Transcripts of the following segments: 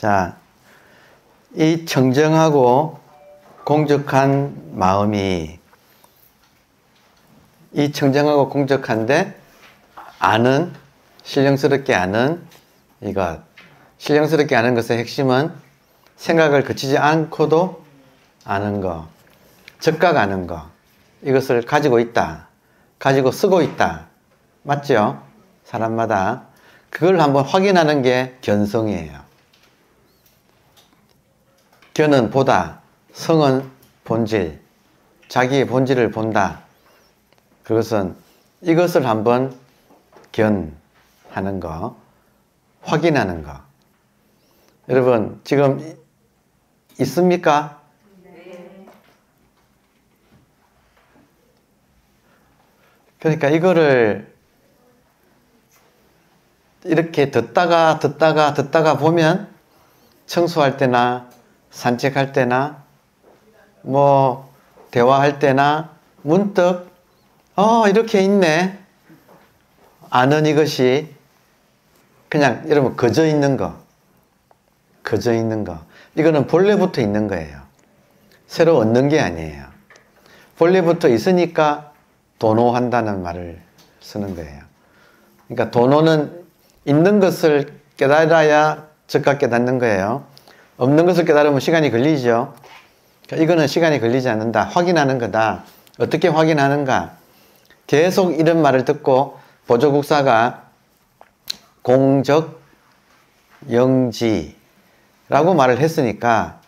자, 이 청정하고 공적한 마음이, 이 청정하고 공적한데 아는, 신령스럽게 아는 이것, 신령스럽게 아는 것의 핵심은 생각을 거치지 않고도 아는 거, 즉각 아는 거, 이것을 가지고 있다, 가지고 쓰고 있다. 맞죠? 사람마다. 그걸 한번 확인하는 게 견성이에요. 견은 보다, 성은 본질, 자기의 본질을 본다. 그것은 이것을 한번 견하는 거, 확인하는 거. 여러분 지금 있습니까? 네. 그러니까 이거를 이렇게 듣다가 보면 청소할 때나 산책할 때나 뭐 대화할 때나 문득 이렇게 있네. 아는 이것이 그냥 여러분 거저 있는 거. 이거는 본래부터 있는 거예요. 새로 얻는 게 아니에요. 본래부터 있으니까 도노한다는 말을 쓰는 거예요. 그러니까 도노는 있는 것을 깨달아야 즉각 깨닫는 거예요. 없는 것을 깨달으면 시간이 걸리죠. 이거는 시간이 걸리지 않는다. 확인하는 거다. 어떻게 확인하는가? 계속 이런 말을 듣고 보조국사가 공적 영지라고 말을 했으니까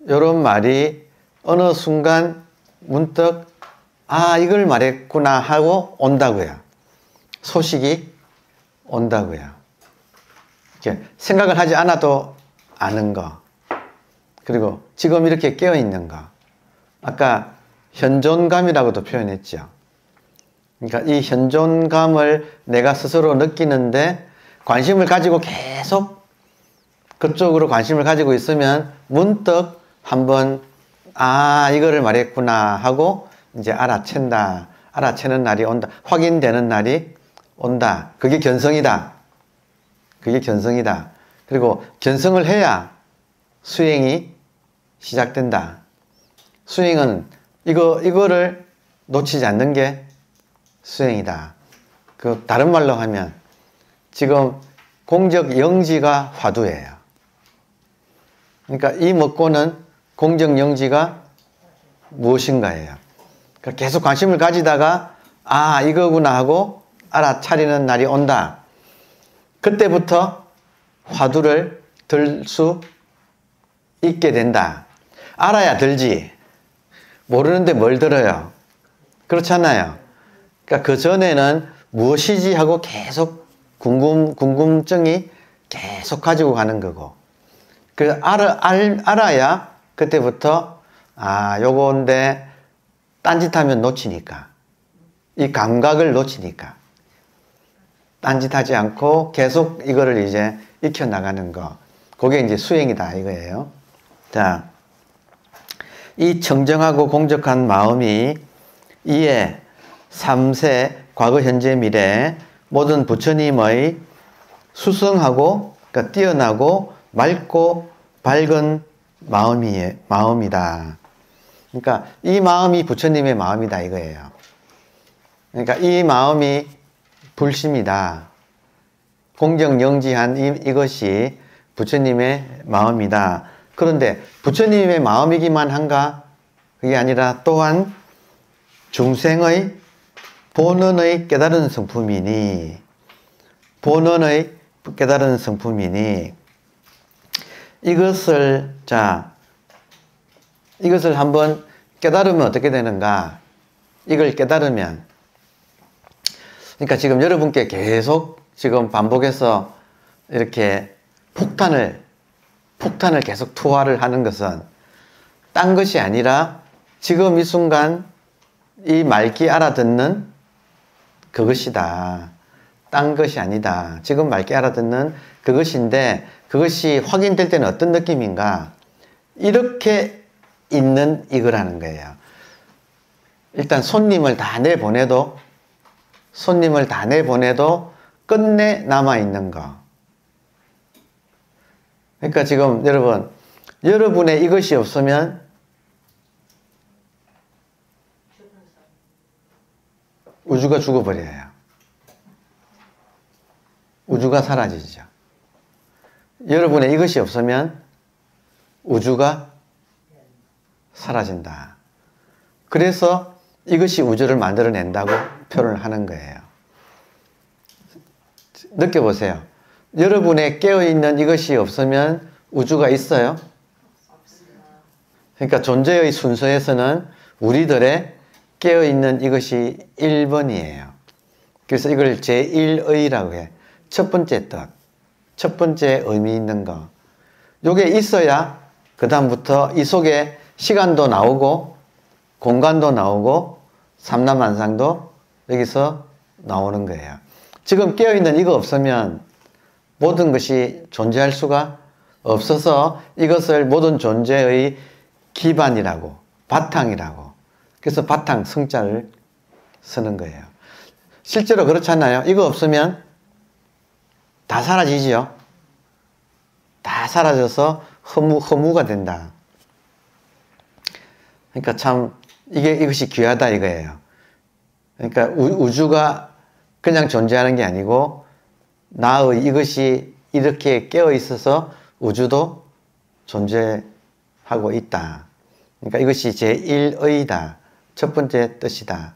이런 말이 어느 순간 문득 이걸 말했구나 하고 온다고요. 소식이 온다고요. 이렇게 생각을 하지 않아도 아는 거. 그리고 지금 이렇게 깨어있는 거. 아까 현존감이라고도 표현했죠. 그러니까 이 현존감을 내가 스스로 느끼는데 관심을 가지고 계속 그쪽으로 관심을 가지고 있으면 문득 한번 이거를 말했구나 하고 이제 알아챈다. 알아채는 날이 온다. 확인되는 날이 온다. 그게 견성이다. 그리고 견성을 해야 수행이 시작된다. 수행은 이거를 놓치지 않는 게 수행이다. 그 다른 말로 하면 지금 공적 영지가 화두예요. 그러니까 이 먹고는 공적 영지가 무엇인가예요. 그러니까 계속 관심을 가지다가 이거구나 하고 알아차리는 날이 온다. 그때부터 화두를 들 수 있게 된다. 알아야 들지. 모르는데 뭘 들어요? 그렇잖아요. 그러니까 그 전에는 무엇이지 하고 계속 궁금증이 계속 가지고 가는 거고. 그 알아야 그때부터 요건데 딴짓하면 놓치니까. 이 감각을 놓치니까. 딴짓하지 않고 계속 이거를 이제 익혀나가는 거. 그게 이제 수행이다 이거예요. 자, 이 청정하고 공적한 마음이 이에 3세 과거 현재 미래 모든 부처님의 수성하고 그러니까 뛰어나고 맑고 밝은 마음이다. 그러니까 이 마음이 부처님의 마음이다 이거예요. 그러니까 이 마음이 불심이다. 공정영지한 이것이 부처님의 마음이다. 그런데 부처님의 마음이기만 한가? 그게 아니라 또한 중생의 본원의 깨달은 성품이니 이것을 한번 깨달으면 어떻게 되는가? 이걸 깨달으면 그러니까 지금 여러분께 계속 지금 반복해서 이렇게 폭탄을 계속 투하를 하는 것은 딴 것이 아니라 지금 이 순간 이 맑게 알아듣는 그것이다. 딴 것이 아니다. 지금 맑게 알아듣는 그것인데 그것이 확인될 때는 어떤 느낌인가? 이렇게 있는 이거라는 거예요. 일단 손님을 다 내보내도 끝내 남아있는 거. 그러니까 지금 여러분, 여러분의 이것이 없으면 우주가 죽어버려요. 우주가 사라지죠. 여러분의 이것이 없으면 우주가 사라진다. 그래서 이것이 우주를 만들어낸다고 표현을 하는 거예요. 느껴보세요. 여러분의 깨어있는 이것이 없으면 우주가 있어요? 그러니까 존재의 순서에서는 우리들의 깨어있는 이것이 1번이에요. 그래서 이걸 제1의라고 해. 첫 번째 뜻, 첫 번째 의미 있는 거. 요게 있어야 그 다음부터 이 속에 시간도 나오고 공간도 나오고 삼라만상도 여기서 나오는 거예요. 지금 깨어있는 이거 없으면 모든 것이 존재할 수가 없어서 이것을 모든 존재의 기반이라고, 바탕이라고. 그래서 바탕 성자를 쓰는 거예요. 실제로 그렇잖아요. 이거 없으면 다 사라지지요. 다 사라져서 허무가 된다. 그러니까 참 이것이 귀하다 이거예요. 그러니까 우주가 그냥 존재하는 게 아니고 나의 이것이 이렇게 깨어 있어서 우주도 존재하고 있다. 그러니까 이것이 제1의다. 첫 번째 뜻이다.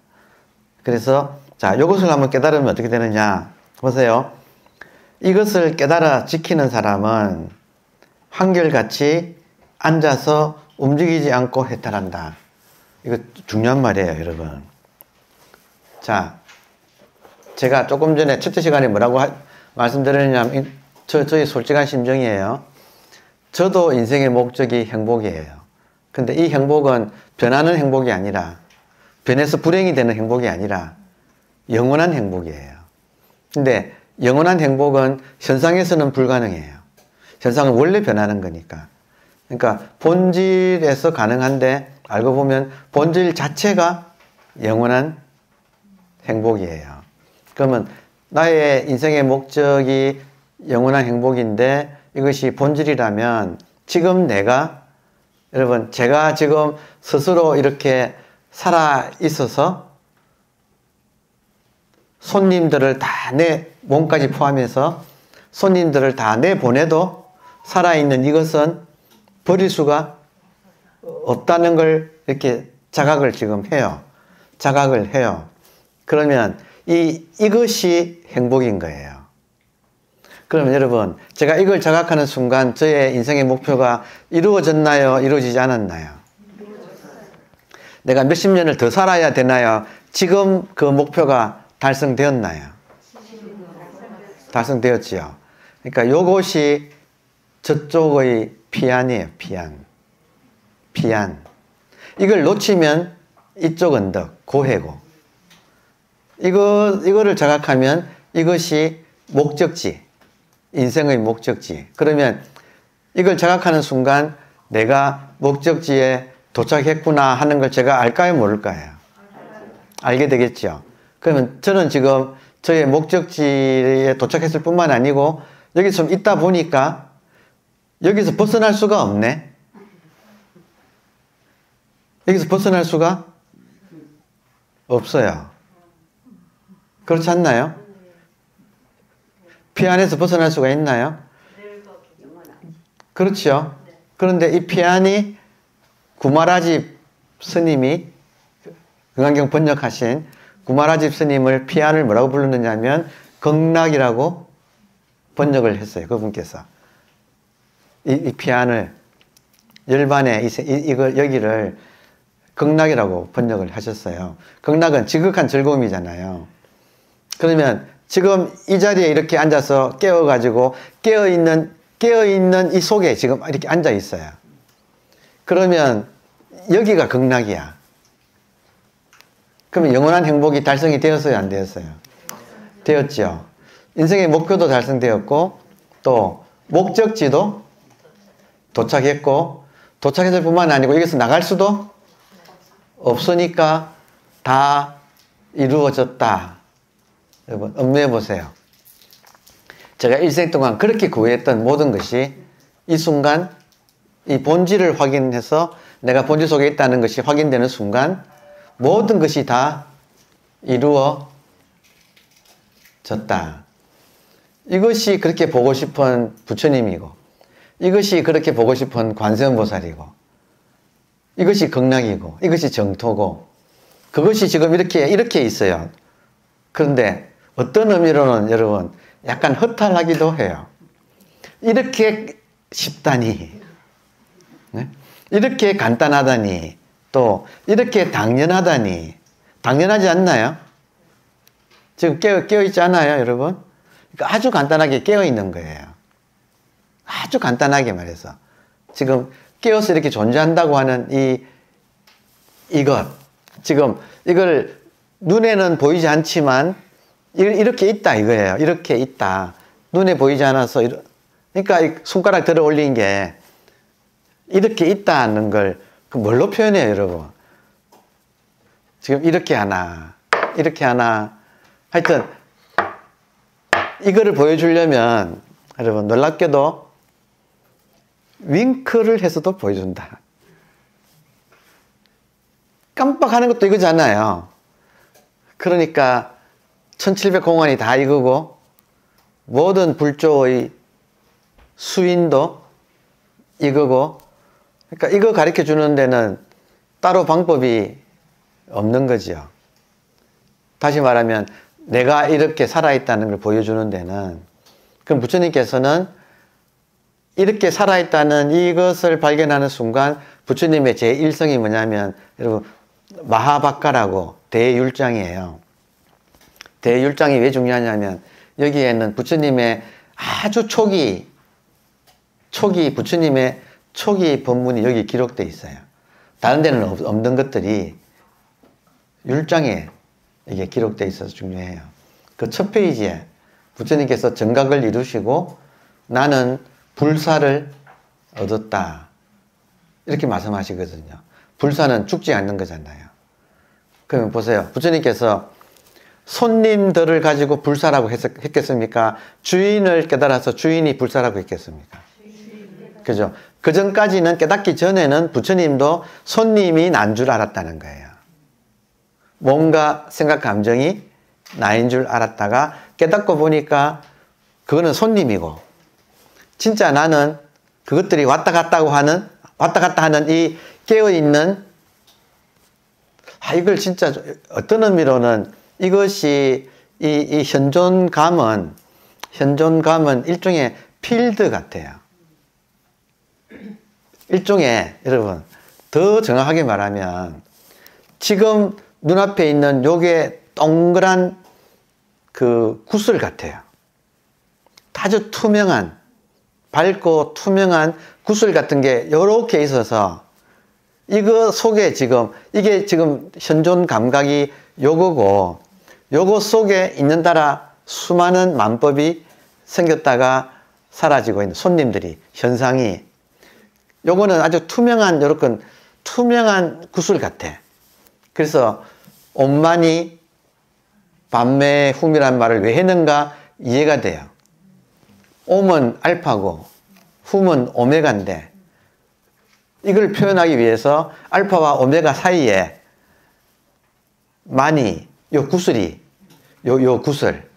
그래서 자, 이것을 한번 깨달으면 어떻게 되느냐. 보세요. 이것을 깨달아 지키는 사람은 한결같이 앉아서 움직이지 않고 해탈한다. 이거 중요한 말이에요, 여러분. 자, 제가 조금 전에 첫째 시간에 뭐라고 말씀드렸냐면 저의 솔직한 심정이에요. 저도 인생의 목적이 행복이에요. 근데 이 행복은 변하는 행복이 아니라 변해서 불행이 되는 행복이 아니라 영원한 행복이에요. 근데 영원한 행복은 현상에서는 불가능해요. 현상은 원래 변하는 거니까. 그러니까 본질에서 가능한데 알고 보면 본질 자체가 영원한 행복이에요. 그러면 나의 인생의 목적이 영원한 행복인데 이것이 본질이라면 지금 여러분 제가 지금 스스로 이렇게 살아 있어서 손님들을 다 내 몸까지 포함해서 손님들을 다 내보내도 살아있는 이것은 버릴 수가 없다는 걸 이렇게 자각을 지금 해요. 자각을 해요. 그러면 이것이 행복인 거예요. 그러면 여러분, 제가 이걸 자각하는 순간 저의 인생의 목표가 이루어졌나요? 이루어지지 않았나요? 내가 몇십 년을 더 살아야 되나요? 지금 그 목표가 달성되었나요? 달성되었지요. 그러니까 요것이 저쪽의 피안이에요. 피안. 이걸 놓치면 이쪽 언덕, 고해고. 이거를 자각하면 이것이 목적지, 인생의 목적지. 그러면 이걸 자각하는 순간 내가 목적지에 도착했구나 하는 걸 제가 알까요? 모를까요? 알게 되겠죠. 그러면 저는 지금 저의 목적지에 도착했을 뿐만 아니고 여기서 좀 있다 보니까 여기서 벗어날 수가 없네. 여기서 벗어날 수가 없어요. 그렇지 않나요? 피안에서 벗어날 수가 있나요? 그렇죠. 그런데 이 피안이 구마라집 스님이 금강경 번역하신 구마라집 스님을 피안을 뭐라고 부르느냐 하면 극락이라고 번역을 했어요. 그분께서. 이 피안을 열반에 여기를 극락이라고 번역을 하셨어요. 극락은 지극한 즐거움이잖아요. 그러면 지금 이 자리에 이렇게 앉아서 깨어가지고 깨어있는 이 속에 지금 이렇게 앉아 있어요. 그러면 여기가 극락이야. 그러면 영원한 행복이 달성이 되었어요? 안 되었어요? 되었죠. 인생의 목표도 달성되었고 또 목적지도 도착했고 도착했을 뿐만 아니고 여기서 나갈 수도 없으니까 다 이루어졌다. 여러분 음미해 보세요. 제가 일생 동안 그렇게 구했던 모든 것이 이 순간 이 본질을 확인해서 내가 본질 속에 있다는 것이 확인되는 순간 모든 것이 다 이루어졌다. 이것이 그렇게 보고 싶은 부처님이고, 이것이 그렇게 보고 싶은 관세음보살이고, 이것이 극락이고, 이것이 정토고, 그것이 지금 이렇게 있어요. 그런데 어떤 의미로는 여러분 약간 허탈하기도 해요. 이렇게 쉽다니, 네? 이렇게 간단하다니, 또 이렇게 당연하다니. 당연하지 않나요? 지금 깨어있지 않아요, 여러분? 그러니까 아주 간단하게 깨어있는 거예요. 아주 간단하게 말해서. 지금 깨어서 이렇게 존재한다고 하는 이것. 지금 이걸 눈에는 보이지 않지만 이렇게 있다 이거예요. 이렇게 있다. 눈에 보이지 않아서 그러니까 이 손가락 들어 올린 게 이렇게 있다는 걸 뭘로 표현해요, 여러분? 지금 이렇게 하나, 이렇게 하나. 하여튼 이거를 보여주려면 여러분 놀랍게도 윙크를 해서도 보여준다. 깜빡하는 것도 이거잖아요. 그러니까 1700공안이 다 이거고 모든 불조의 수인도 이거고, 그러니까 이거 가르쳐 주는 데는 따로 방법이 없는 거죠. 다시 말하면 내가 이렇게 살아있다는 걸 보여주는 데는, 그럼 부처님께서는 이렇게 살아있다는 이것을 발견하는 순간 부처님의 제1성이 뭐냐면 여러분 마하박가라고 대율장이에요. 대율장이 왜 중요하냐면 여기에는 부처님의 아주 초기 부처님의 초기 법문이 여기 기록되어 있어요. 다른 데는 없는 것들이 율장에 이게 기록되어 있어서 중요해요. 그 첫 페이지에 부처님께서 정각을 이루시고 나는 불사를 얻었다. 이렇게 말씀하시거든요. 불사는 죽지 않는 거잖아요. 그러면 보세요. 부처님께서 손님들을 가지고 불사라고 했겠습니까? 주인을 깨달아서 주인이 불사라고 했겠습니까? 그죠? 그 전까지는, 깨닫기 전에는 부처님도 손님이 난 줄 알았다는 거예요. 뭔가 생각, 감정이 나인 줄 알았다가 깨닫고 보니까 그거는 손님이고, 진짜 나는 그것들이 왔다 갔다 하는 이 깨어있는, 이걸 진짜 어떤 의미로는 이것이 이 현존감은 일종의 필드 같아요. 일종의, 여러분, 더 정확하게 말하면 지금 눈앞에 있는 요게 동그란 그 구슬 같아요. 아주 투명한, 밝고 투명한 구슬 같은 게 요렇게 있어서 이거 속에 이게 지금 현존 감각이 요거고, 요거 속에 있는 따라 수많은 만법이 생겼다가 사라지고 있는 손님들이, 현상이, 요거는 아주 투명한, 요렇게 투명한 구슬 같아. 그래서 온만이 반매 훔이란 말을 왜 했는가 이해가 돼요. 옴은 알파고 훔은 오메가인데, 이걸 표현하기 위해서 알파와 오메가 사이에 만이, 요 구슬이, 요 구슬,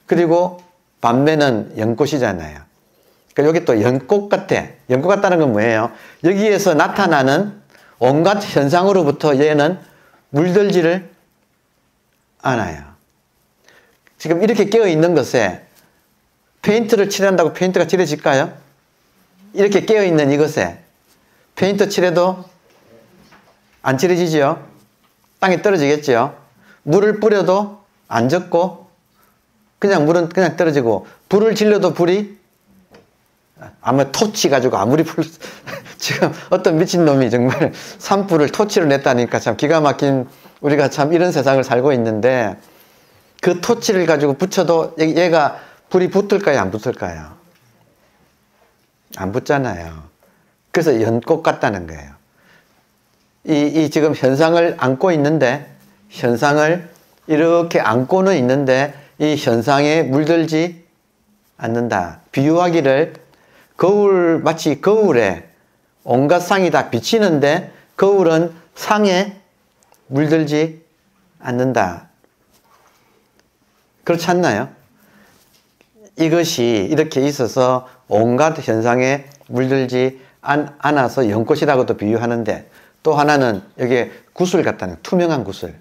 그리고 반매는 연꽃이잖아요. 그러니까 여기 또 연꽃 같아. 연꽃 같다는 건 뭐예요? 여기에서 나타나는 온갖 현상으로부터 얘는 물들지를 않아요. 지금 이렇게 깨어있는 것에 페인트를 칠한다고 페인트가 칠해질까요? 이렇게 깨어있는 이것에 페인트 칠해도 안 칠해지죠? 땅에 떨어지겠죠? 물을 뿌려도 안 젖고, 그냥 물은 그냥 떨어지고, 불을 질러도 불이, 아마 토치 가지고 아무리 지금 어떤 미친놈이 정말 산불을 토치로 냈다니까 참 기가 막힌, 우리가 참 이런 세상을 살고 있는데, 그 토치를 가지고 붙여도 얘가 불이 붙을까요? 안 붙을까요? 안 붙잖아요. 그래서 연꽃 같다는 거예요. 이 지금 현상을 안고 있는데, 현상을 이렇게 안고는 있는데 이 현상에 물들지 않는다. 비유하기를 마치 거울에 온갖 상이 다 비치는데 거울은 상에 물들지 않는다. 그렇지 않나요? 이것이 이렇게 있어서 온갖 현상에 물들지 않아서 연꽃이라고도 비유하는데, 또 하나는 여기에 구슬 같다는 투명한 구슬.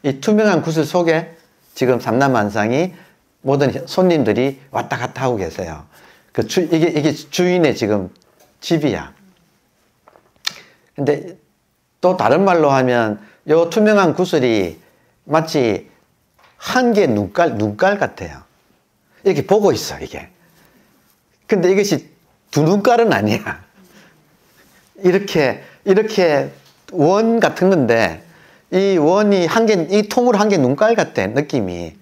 이 투명한 구슬 속에 지금 삼라만상이 모든 손님들이 왔다 갔다 하고 계세요. 이게 주인의 지금 집이야. 근데 또 다른 말로 하면 요 투명한 구슬이 마치 한 개의 눈깔 같아요. 이렇게 보고 있어, 이게. 근데 이것이 두 눈깔은 아니야. 이렇게 원 같은 건데, 이 원이 이 통으로 한 개 눈깔 같아, 느낌이.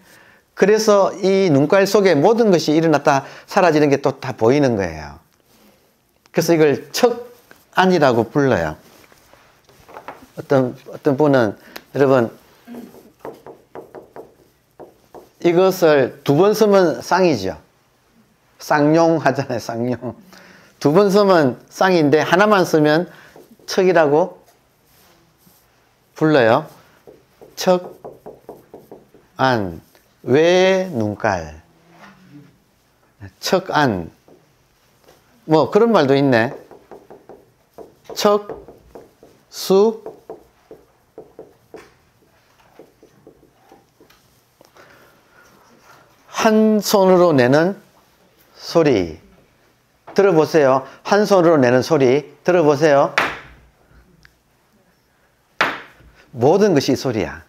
그래서 이 눈깔 속에 모든 것이 일어났다 사라지는 게 또 다 보이는 거예요. 그래서 이걸 척안이라고 불러요. 어떤 분은, 여러분, 이것을 두 번 쓰면 쌍이죠. 쌍용 하잖아요, 쌍용. 두 번 쓰면 쌍인데 하나만 쓰면 척이라고 불러요. 척안. 왜 눈깔? 척안. 뭐 그런 말도 있네. 척수 한 손으로 내는 소리. 들어보세요. 한 손으로 내는 소리. 들어보세요. 모든 것이 이 소리야.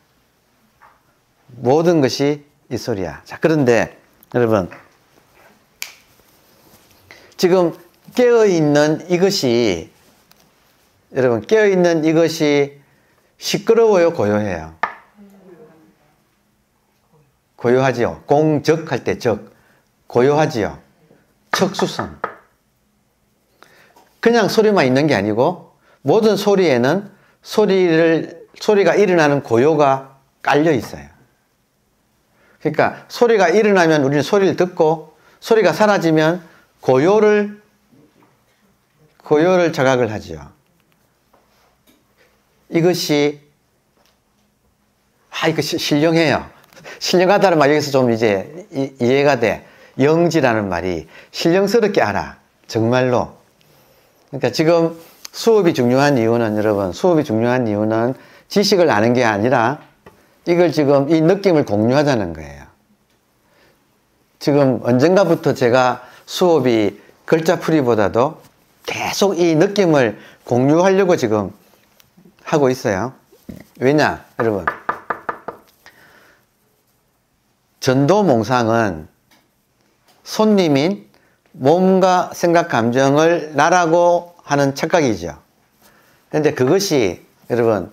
모든 것이 이 소리야. 자, 그런데 여러분, 지금 깨어있는 이것이, 여러분, 깨어있는 이것이 시끄러워요, 고요해요? 고요하지요. 공적할 때 적. 고요하지요. 척수성. 그냥 소리만 있는 게 아니고 모든 소리에는 소리가 일어나는 고요가 깔려 있어요. 그러니까 소리가 일어나면 우리는 소리를 듣고, 소리가 사라지면 고요를 자각을 하죠. 이것이 신령해요. 신령하다는 말이 여기서 좀 이제 이해가 돼. 영지라는 말이 신령스럽게 알아. 정말로. 그러니까 지금 수업이 중요한 이유는, 여러분, 수업이 중요한 이유는 지식을 아는 게 아니라 이걸 지금 이 느낌을 공유하자는 거예요. 지금 언젠가부터 제가 수업이 글자풀이보다도 계속 이 느낌을 공유하려고 지금 하고 있어요. 왜냐, 여러분? 전도몽상은 손님인 몸과 생각, 감정을 나라고 하는 착각이죠. 그런데 그것이, 여러분,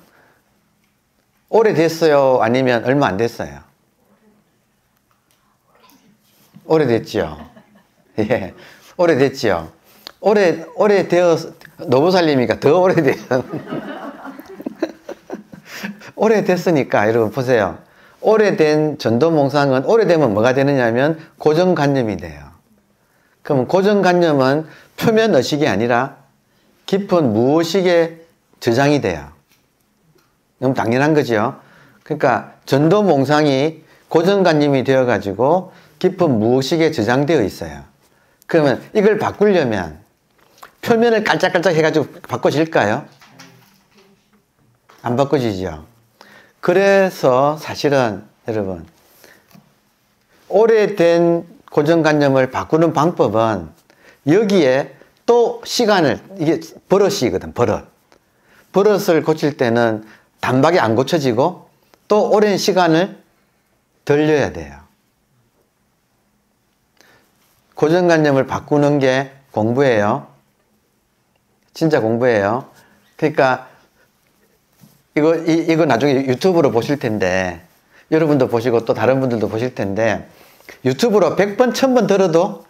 오래됐어요? 아니면 얼마 안 됐어요? 오래됐죠. 예, 오래됐죠. 노부살님이니까 더 오래돼요. 오래됐으니까, 여러분, 보세요. 오래된 전도몽상은, 오래되면 뭐가 되느냐면 고정관념이 돼요. 그러면 고정관념은 표면 의식이 아니라 깊은 무의식의 저장이 돼요. 너무 당연한 거죠. 그러니까 전도몽상이 고정관념이 되어가지고 깊은 무의식에 저장되어 있어요. 그러면 이걸 바꾸려면 표면을 깔짝깔짝 해가지고 바꿔질까요? 안 바꿔지죠. 그래서 사실은 여러분, 오래된 고정관념을 바꾸는 방법은 여기에 또 시간을, 이게 버릇이거든, 버릇. 버릇을 고칠 때는 단박에 안 고쳐지고 또 오랜 시간을 들려야 돼요. 고정관념을 바꾸는 게 공부예요. 진짜 공부예요. 그러니까 이거 나중에 유튜브로 보실 텐데, 여러분도 보시고 또 다른 분들도 보실 텐데, 유튜브로 100번, 1000번 들어도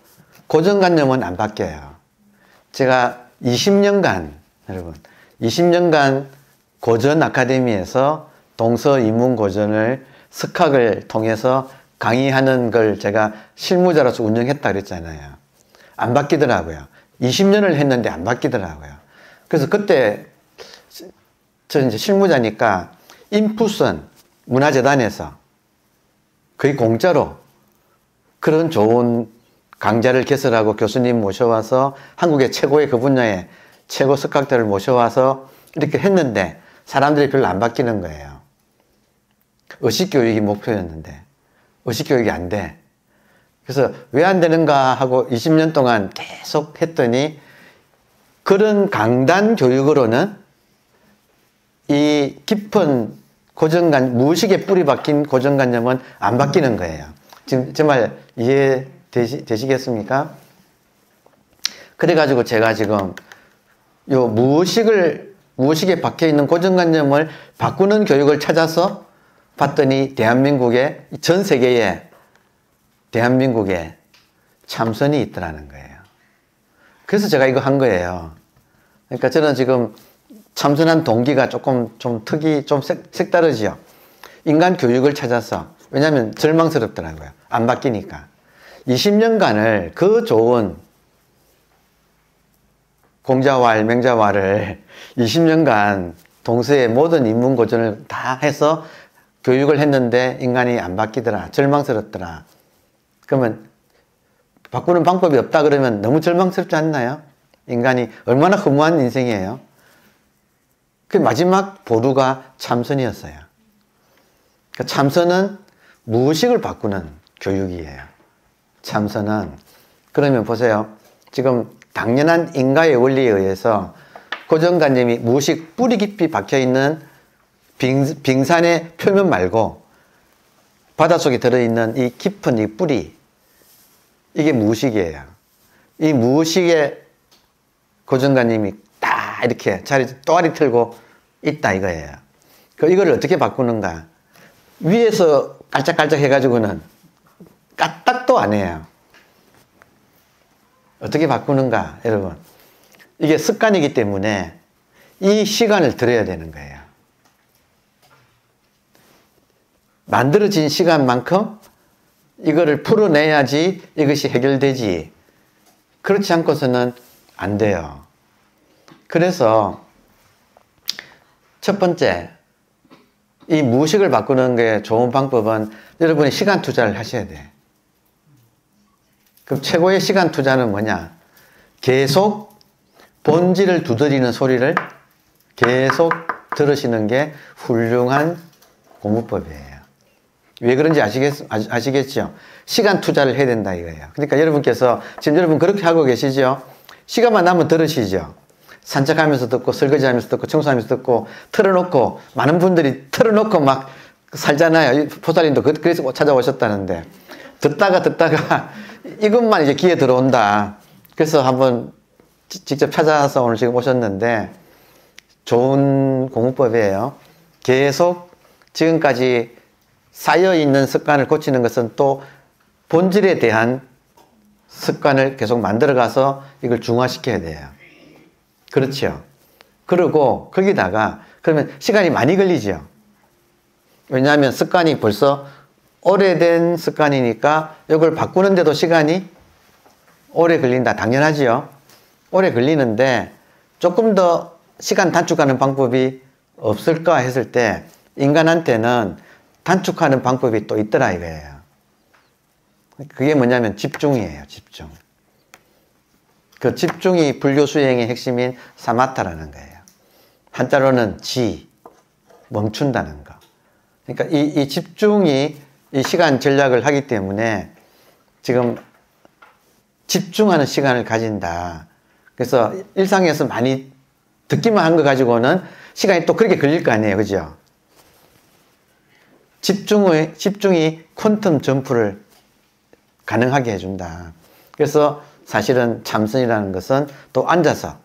고정관념은 안 바뀌어요. 제가 20년간, 여러분, 20년간 고전 아카데미에서 동서이문 고전을 석학을 통해서 강의하는 걸 제가 실무자로서 운영했다 그랬잖아요. 안 바뀌더라고요. 20년을 했는데 안 바뀌더라고요. 그래서 그때 저 이제 실무자니까 인풋은 문화재단에서 거의 공짜로 그런 좋은 강좌를 개설하고 교수님 모셔와서 한국의 최고의 그 분야의 최고 석학들을 모셔와서 이렇게 했는데 사람들이 별로 안 바뀌는 거예요. 의식교육이 목표였는데 의식교육이 안 돼. 그래서 왜 안 되는가 하고 20년 동안 계속 했더니 그런 강단 교육으로는 이 깊은 고정관, 무의식에 뿌리 박힌 고정관념은 안 바뀌는 거예요. 지금 제 말 이해되시겠습니까? 그래가지고 제가 지금 요 무의식에 박혀 있는 고정관념을 바꾸는 교육을 찾아서 봤더니 대한민국에, 전 세계에 대한민국에 참선이 있더라는 거예요. 그래서 제가 이거 한 거예요. 그러니까 저는 지금 참선한 동기가 좀 색다르지요. 인간 교육을 찾아서, 왜냐하면 절망스럽더라고요. 안 바뀌니까. 20년간을 그 좋은 공자왈, 맹자왈을 20년간 동서의 모든 인문고전을 다 해서 교육을 했는데 인간이 안 바뀌더라. 절망스럽더라. 그러면 바꾸는 방법이 없다 그러면 너무 절망스럽지 않나요? 인간이 얼마나 허무한 인생이에요. 그 마지막 보루가 참선이었어요. 그러니까 참선은 무의식을 바꾸는 교육이에요. 참선은. 그러면 보세요. 지금 당연한 인과의 원리에 의해서 고정관념이 무의식 뿌리 깊이 박혀있는 빙산의 표면 말고 바닷속에 들어있는 이 깊은 이 뿌리, 이게 무의식이에요. 이 무의식의 고정관념이 다 이렇게 또아리 틀고 있다 이거예요. 이거를 어떻게 바꾸는가? 위에서 깔짝깔짝 해가지고는 까딱도 안 해요. 어떻게 바꾸는가, 여러분? 이게 습관이기 때문에 이 시간을 들여야 되는 거예요. 만들어진 시간만큼 이거를 풀어내야지 이것이 해결되지. 그렇지 않고서는 안 돼요. 그래서 첫 번째, 이 무의식을 바꾸는 게 좋은 방법은 여러분이 시간 투자를 하셔야 돼. 그럼 최고의 시간 투자는 뭐냐? 계속 본질을 두드리는 소리를 계속 들으시는 게 훌륭한 공부법이에요. 왜 그런지 아시겠죠? 시간 투자를 해야 된다 이거예요. 그러니까 여러분께서 지금 여러분 그렇게 하고 계시죠? 시간만 나면 들으시죠? 산책하면서 듣고 설거지하면서 듣고 청소하면서 듣고 틀어놓고 많은 분들이 틀어놓고 막 살잖아요. 포사님도 그래서 찾아오셨다는데 듣다가 이것만 이제 귀에 들어온다. 그래서 한번 직접 찾아서 오늘 지금 오셨는데 좋은 공부법이에요. 계속 지금까지 쌓여있는 습관을 고치는 것은 또 본질에 대한 습관을 계속 만들어가서 이걸 중화시켜야 돼요. 그렇죠. 그리고 거기다가 그러면 시간이 많이 걸리죠. 왜냐하면 습관이 벌써 오래된 습관이니까 이걸 바꾸는데도 시간이 오래 걸린다. 당연하지요. 오래 걸리는데 조금 더 시간 단축하는 방법이 없을까 했을 때 인간한테는 단축하는 방법이 또 있더라 이거예요. 그게 뭐냐면 집중이에요. 집중. 그 집중이 불교 수행의 핵심인 사마타라는 거예요. 한자로는 멈춘다는 거. 그러니까 이 집중이 이 시간 전략을 하기 때문에 지금 집중하는 시간을 가진다. 그래서 일상에서 많이 듣기만 한 거 가지고는 시간이 또 그렇게 걸릴 거 아니에요. 그죠? 집중이 퀀텀 점프를 가능하게 해준다. 그래서 사실은 참선이라는 것은 또 앉아서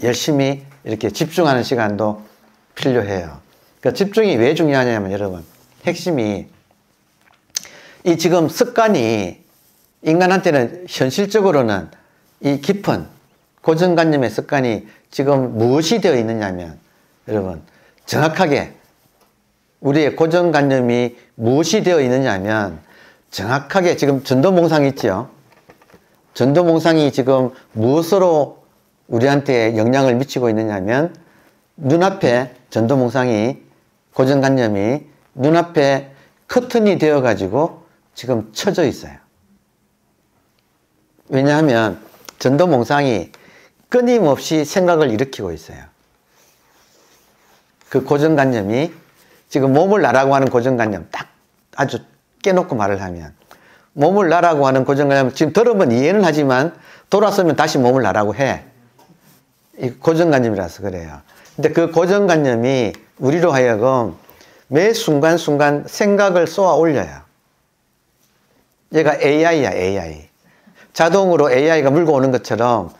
열심히 이렇게 집중하는 시간도 필요해요. 그러니까 집중이 왜 중요하냐면 여러분, 핵심이 이 지금 습관이 인간한테는 현실적으로는 이 깊은 고정관념의 습관이 지금 무엇이 되어 있느냐면 여러분, 정확하게 우리의 고정관념이 무엇이 되어 있느냐면 정확하게 지금 전도몽상 있죠. 전도몽상이 지금 무엇으로 우리한테 영향을 미치고 있느냐 하면 눈앞에 전도몽상이 고정관념이 눈앞에 커튼이 되어 가지고 지금 쳐져 있어요. 왜냐하면 전도몽상이 끊임없이 생각을 일으키고 있어요. 그 고정관념이 지금 몸을 나라고 하는 고정관념 딱 아주 깨놓고 말을 하면 몸을 나라고 하는 고정관념 지금 들으면 이해는 하지만 돌아서면 다시 몸을 나라고 해. 이 고정관념이라서 그래요. 근데 그 고정관념이 우리로 하여금 매 순간순간 생각을 쏘아 올려요. 얘가 AI야, AI. 자동으로 AI가 물고 오는 것처럼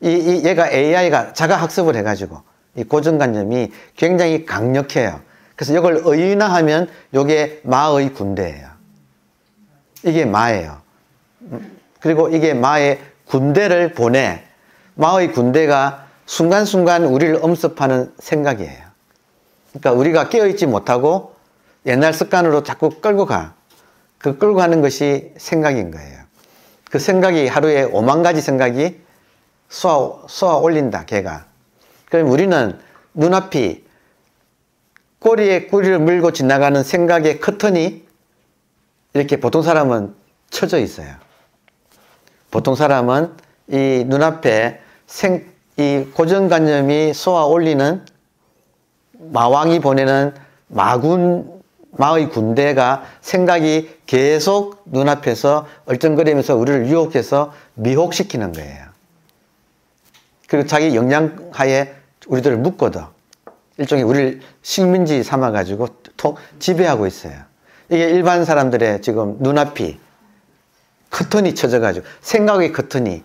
얘가 AI가 자가 학습을 해가지고 이 고정관념이 굉장히 강력해요. 그래서 이걸 의인화하면 이게 마의 군대예요. 이게 마예요. 그리고 이게 마의 군대를 보내. 마의 군대가 순간순간 우리를 엄습하는 생각이에요. 그러니까 우리가 깨어있지 못하고 옛날 습관으로 자꾸 끌고 가. 그 끌고 가는 것이 생각인 거예요. 그 생각이 하루에 5만 가지 생각이 쏘아 올린다, 걔가. 그럼 우리는 눈앞이 꼬리에 꼬리를 물고 지나가는 생각의 커튼이 이렇게 보통 사람은 쳐져 있어요. 보통 사람은 이 눈앞에 이 고정관념이 쏘아 올리는 마왕이 보내는 마의 군대가 생각이 계속 눈앞에서 얼쩡거리면서 우리를 유혹해서 미혹시키는 거예요. 그리고 자기 역량하에 우리들을 묶어둬. 일종의 우리를 식민지 삼아가지고 지배하고 있어요. 이게 일반 사람들의 지금 눈앞이 커튼이 쳐져가지고 생각의 커튼이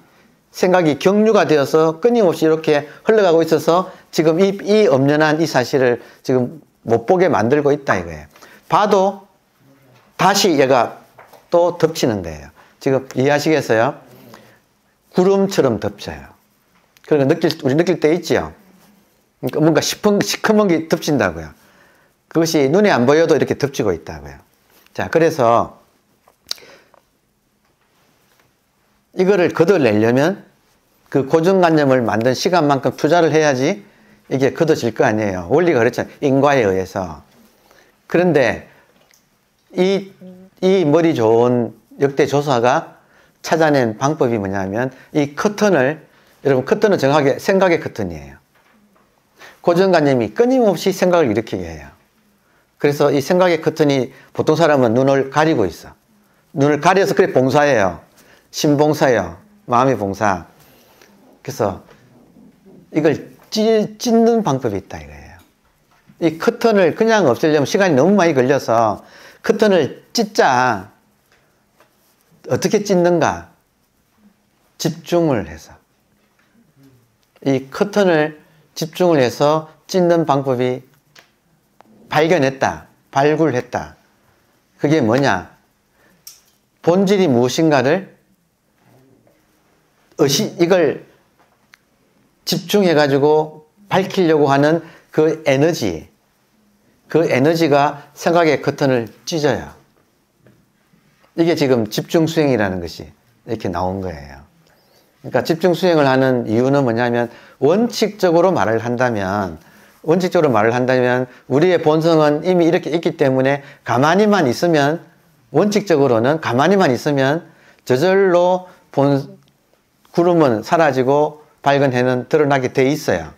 생각이 경류가 되어서 끊임없이 이렇게 흘러가고 있어서 지금 이 엄연한 이 사실을 지금 못 보게 만들고 있다 이거예요. 봐도 다시 얘가 또 덮치는 거예요. 지금 이해하시겠어요? 구름처럼 덮쳐요. 그러니까 우리 느낄 때 있지요? 그러니까 뭔가 시커먼 게 덮친다고요. 그것이 눈에 안 보여도 이렇게 덮치고 있다고요. 자, 그래서 이거를 걷어내려면 그 고정관념을 만든 시간만큼 투자를 해야지 이게 걷어질 거 아니에요. 원리가 그렇잖아요. 인과에 의해서. 그런데 이 머리 좋은 역대 조사가 찾아낸 방법이 뭐냐면 이 커튼을, 여러분 커튼은 정확하게 생각의 커튼이에요. 고정관념이 끊임없이 생각을 일으키게 해요. 그래서 이 생각의 커튼이 보통 사람은 눈을 가리고 있어. 눈을 가려서 그래 봉사해요. 신봉사예요. 마음의 봉사. 그래서 이걸 찢는 방법이 있다 이거예요. 이 커튼을 그냥 없애려면 시간이 너무 많이 걸려서 커튼을 찢자. 어떻게 찢는가? 집중을 해서. 이 커튼을 집중을 해서 찢는 방법이 발견했다. 발굴했다. 그게 뭐냐? 본질이 무엇인가를 이걸 집중해가지고 밝히려고 하는 그 에너지가 생각의 커튼을 찢어요. 이게 지금 집중수행이라는 것이 이렇게 나온 거예요. 그러니까 집중수행을 하는 이유는 뭐냐면 원칙적으로 말을 한다면 우리의 본성은 이미 이렇게 있기 때문에 가만히만 있으면 원칙적으로는 가만히만 있으면 저절로 구름은 사라지고 밝은 해는 드러나게 돼 있어요.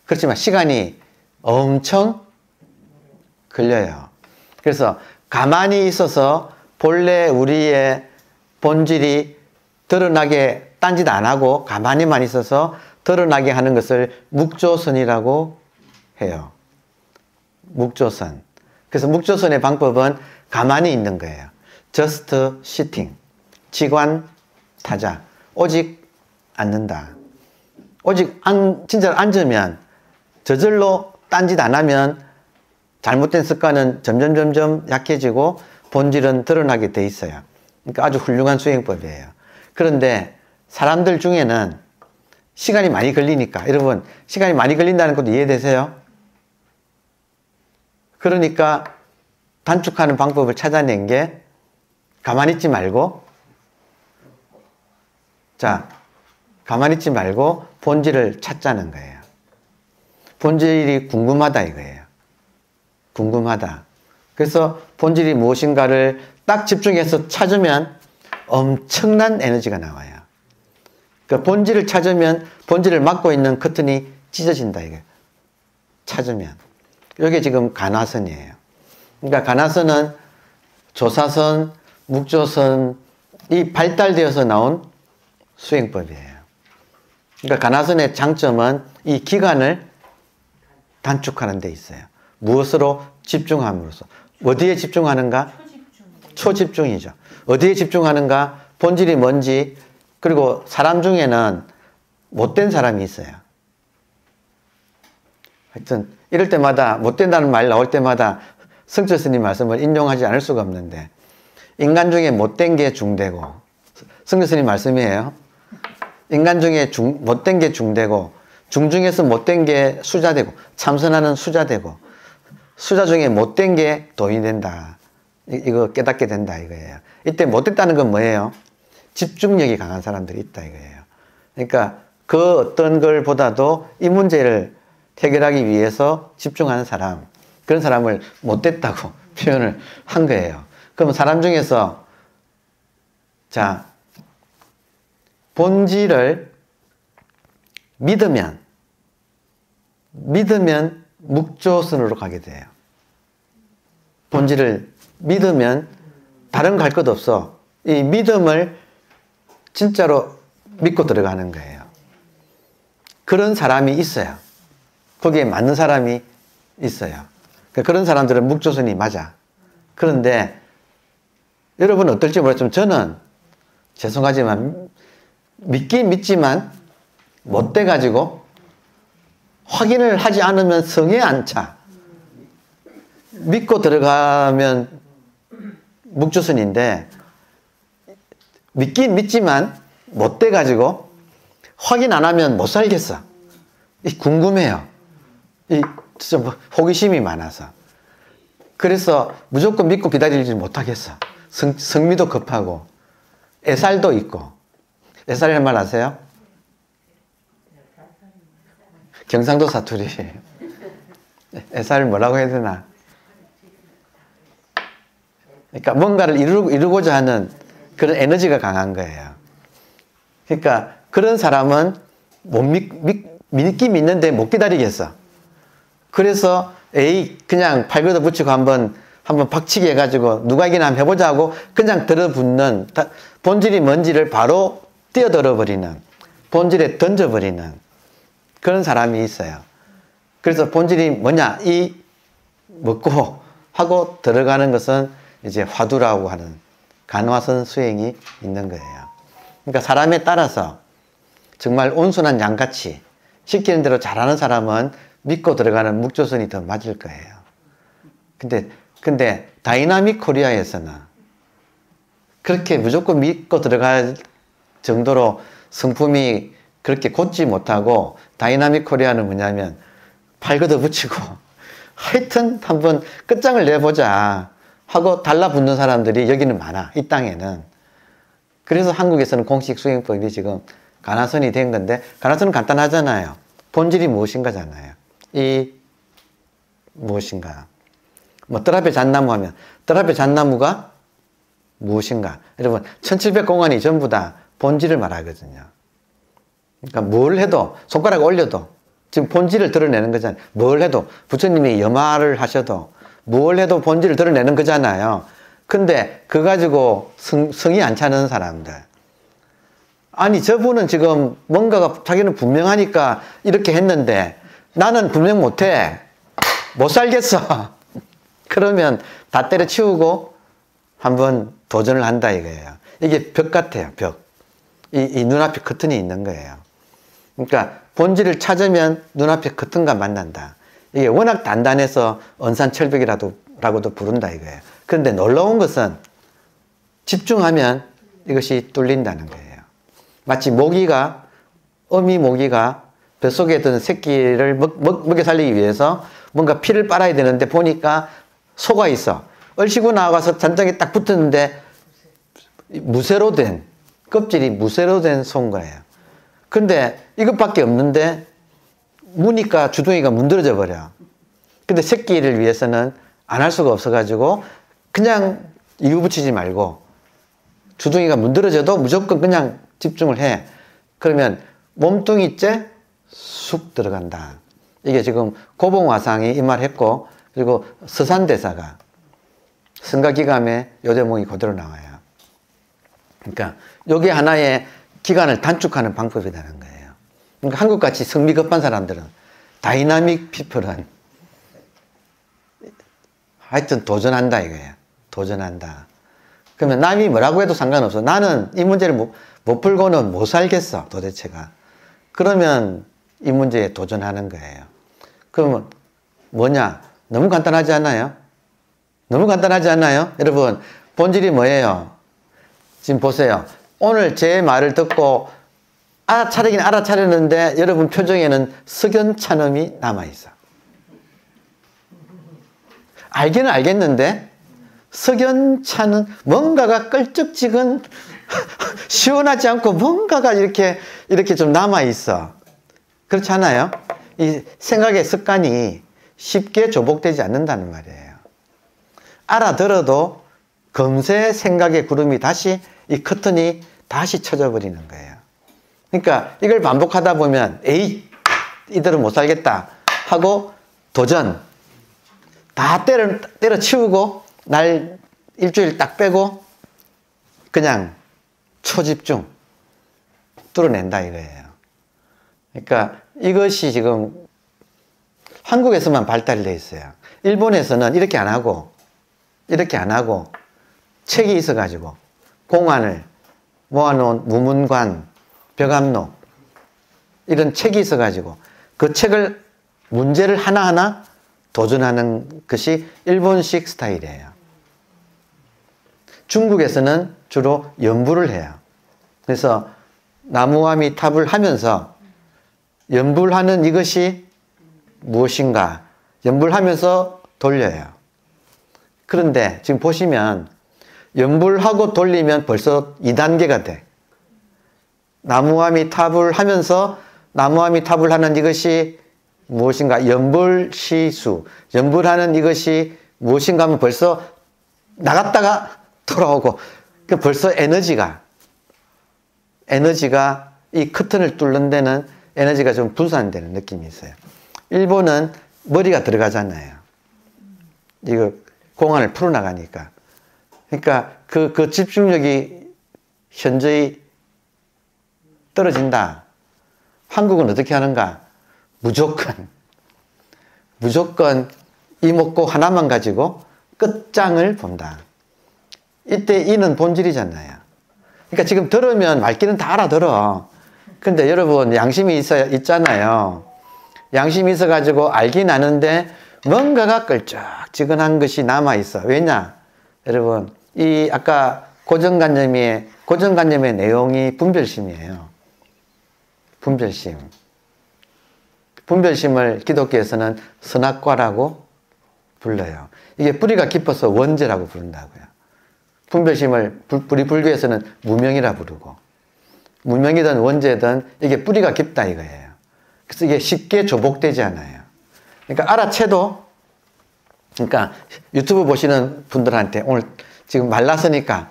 그렇지만 시간이 엄청 걸려요. 그래서 가만히 있어서 본래 우리의 본질이 드러나게 딴짓 안 하고 가만히만 있어서 드러나게 하는 것을 묵조선이라고 해요. 묵조선. 그래서 묵조선의 방법은 가만히 있는 거예요. Just sitting. 지관타자. 오직 앉는다. 오직 진짜로 앉으면 저절로 딴짓 안 하면 잘못된 습관은 점점 약해지고 본질은 드러나게 돼 있어요. 그러니까 아주 훌륭한 수행법이에요. 그런데 사람들 중에는 시간이 많이 걸리니까, 여러분 시간이 많이 걸린다는 것도 이해되세요? 그러니까 단축하는 방법을 찾아낸 게 가만히 있지 말고 자, 가만히 있지 말고 본질을 찾자는 거예요. 본질이 궁금하다 이거예요. 궁금하다. 그래서 본질이 무엇인가를 딱 집중해서 찾으면 엄청난 에너지가 나와요. 그 본질을 찾으면 본질을 막고 있는 커튼이 찢어진다 이게. 찾으면. 이게 지금 간화선이에요. 그러니까 간화선은 조사선, 묵조선이 발달되어서 나온 수행법이에요. 그러니까 간화선의 장점은 이 기간을 단축하는 데 있어요. 무엇으로? 집중함으로써. 어디에 집중하는가? 초집중이죠. 어디에 집중하는가? 본질이 뭔지. 그리고 사람 중에는 못된 사람이 있어요. 하여튼 이럴 때마다 못된다는 말 나올 때마다 성철 스님 말씀을 인용하지 않을 수가 없는데, 인간 중에 못된 게 중되고, 성철 스님 말씀이에요. 인간 중에 못된 게 중되고, 중중에서 못된 게 수자되고, 참선하는 수자되고, 수자 중에 못된 게 도인이 된다. 이거 깨닫게 된다 이거예요. 이때 못됐다는 건 뭐예요? 집중력이 강한 사람들이 있다 이거예요. 그러니까 그 어떤 걸 보다도 이 문제를 해결하기 위해서 집중하는 사람, 그런 사람을 못됐다고 표현을 한 거예요. 그럼 사람 중에서 자, 본질을 믿으면 묵조선으로 가게 돼요. 본질을 믿으면 다른 갈 것 없어. 이 믿음을 진짜로 믿고 들어가는 거예요. 그런 사람이 있어요. 거기에 맞는 사람이 있어요. 그런 사람들은 묵조선이 맞아. 그런데 여러분 어떨지 모르겠지만 저는 죄송하지만 믿긴 믿지만 못 돼가지고 확인을 하지 않으면 성에 안 차. 믿고 들어가면 묵조선인데 믿긴 믿지만 못 돼가지고 확인 안 하면 못 살겠어. 궁금해요. 좀 호기심이 많아서. 그래서 무조건 믿고 기다리지 못하겠어. 성미도 급하고 애살도 있고. 애살이라는 말 아세요? 경상도 사투리. 애살 뭐라고 해야 되나? 그러니까 뭔가를 이루고자 하는 그런 에너지가 강한 거예요. 그러니까 그런 사람은 못 믿긴 믿는데 못 기다리겠어. 그래서 그냥 팔 걷어붙이고 한번 박치기 해가지고 누가 이기나 한번 해보자 하고 그냥 들어붙는, 본질이 뭔지를 바로 뛰어들어버리는, 본질에 던져버리는 그런 사람이 있어요. 그래서 본질이 뭐냐 먹고 하고 들어가는 것은 이제 화두라고 하는 간화선 수행이 있는 거예요. 그러니까 사람에 따라서 정말 온순한 양같이 시키는 대로 잘하는 사람은 믿고 들어가는 묵조선이 더 맞을 거예요. 근데 다이나믹 코리아에서는 그렇게 무조건 믿고 들어갈 정도로 성품이 그렇게 곧지 못하고, 다이나믹 코리아는 뭐냐면 팔 걷어붙이고 하여튼 한번 끝장을 내보자 하고 달라붙는 사람들이 여기는 많아. 이 땅에는. 그래서 한국에서는 공식 수행법이 지금 간화선이 된 건데, 간화선은 간단하잖아요. 본질이 무엇인가잖아요. 무엇인가. 뜰 앞에 잣나무 하면 뜰 앞에 잣나무가 무엇인가. 여러분 1700공안이 전부 다 본질을 말하거든요. 그러니까 뭘 해도, 손가락 올려도 지금 본질을 드러내는 거잖아요. 뭘 해도, 부처님이 염화를 하셔도 뭘 해도 본질을 드러내는 거잖아요. 근데 그거 가지고 성이 안 차는 사람들, 아니 저분은 지금 뭔가가 자기는 분명하니까 이렇게 했는데 나는 분명 못해, 못 살겠어. 그러면 다 때려치우고 한번 도전을 한다 이거예요. 이게 벽 같아요. 벽. 이 눈앞에 커튼이 있는 거예요. 그러니까 본질을 찾으면 눈앞에 커튼과 만난다. 이게 워낙 단단해서 언산철벽이라고도 부른다 이거예요. 그런데 놀라운 것은 집중하면 이것이 뚫린다는 거예요. 마치 어미 모기가 뱃속에 든 새끼를 먹여 살리기 위해서 뭔가 피를 빨아야 되는데 보니까 소가 있어. 얼씨구 나와서 잔장에 딱 붙었는데 무쇠로 된 껍질이 무쇠로 된 소인 거예요. 근데 이것밖에 없는데 무니까 주둥이가 문드러져 버려. 근데 새끼를 위해서는 안 할 수가 없어가지고 그냥 이유 붙이지 말고 주둥이가 문드러져도 무조건 그냥 집중을 해. 그러면 몸뚱이째 쑥 들어간다. 이게 지금 고봉화상이 이 말 했고, 그리고 서산대사가 성가기감의 요 대목이 그대로 나와요. 그러니까 요게 하나의 기간을 단축하는 방법이라는 거예요. 그러니까 한국같이 성미 급한 사람들은, 다이나믹 피플은 하여튼 도전한다 이거예요. 도전한다. 그러면 남이 뭐라고 해도 상관없어. 나는 이 문제를 못 풀고는 못 살겠어, 도대체가. 그러면 이 문제에 도전하는 거예요. 그러면 뭐냐? 너무 간단하지 않나요? 너무 간단하지 않나요? 여러분, 본질이 뭐예요? 지금 보세요. 오늘 제 말을 듣고 알아차리긴 알아차렸는데 여러분 표정에는 석연찮음이 남아있어. 알기는 알겠는데 석연찮은, 뭔가가 끌적지근 시원하지 않고 뭔가가 이렇게 좀 남아있어. 그렇지 않아요? 이 생각의 습관이 쉽게 조복되지 않는다는 말이에요. 알아들어도 금세 생각의 구름이 다시, 이 커튼이 다시 쳐져 버리는 거예요. 그러니까 이걸 반복하다 보면 에이, 이대로 못 살겠다 하고 도전, 다 때려치우고 날 일주일 딱 빼고 그냥 초집중 뚫어낸다 이거예요. 그러니까 이것이 지금 한국에서만 발달이 되어 있어요. 일본에서는 이렇게 안 하고 책이 있어가지고 공안을 모아놓은 무문관, 벽암록 이런 책이 있어가지고 그 책을, 문제를 하나하나 도전하는 것이 일본식 스타일이에요. 중국에서는 주로 연불을 해요. 그래서 나무아미 탑을 하면서 연불하는 이것이 무엇인가 연불하면서 돌려요. 그런데 지금 보시면 연불하고 돌리면 벌써 2단계가 돼. 나무아미 탑을 하면서 나무아미 탑을 하는 이것이 무엇인가, 연불시수, 연불하는 이것이 무엇인가 하면 벌써 나갔다가 돌아오고, 벌써 에너지가 이 커튼을 뚫는 데는 에너지가 좀 분산되는 느낌이 있어요. 일본은 머리가 들어가잖아요. 이거 공안을 풀어나가니까. 그러니까 그 집중력이 현저히 떨어진다. 한국은 어떻게 하는가? 무조건 이목구 하나만 가지고 끝장을 본다. 이때 이는 본질이잖아요. 그러니까 지금 들으면 말귀는 다 알아들어. 근데 여러분, 양심이 있잖아요. 양심이 있어가지고 알긴 아는데 뭔가가 끌적지근한 것이 남아있어. 왜냐? 여러분, 이 아까 고정관념의 내용이 분별심이에요. 분별심을 기독교에서는 선악과라고 불러요. 이게 뿌리가 깊어서 원죄라고 부른다고요. 분별심을 우리 불교에서는 무명이라 부르고, 무명이든 원죄든 이게 뿌리가 깊다 이거예요. 그래서 이게 쉽게 조복되지 않아요. 그러니까 알아채도, 그러니까 유튜브 보시는 분들한테 오늘 지금 말랐으니까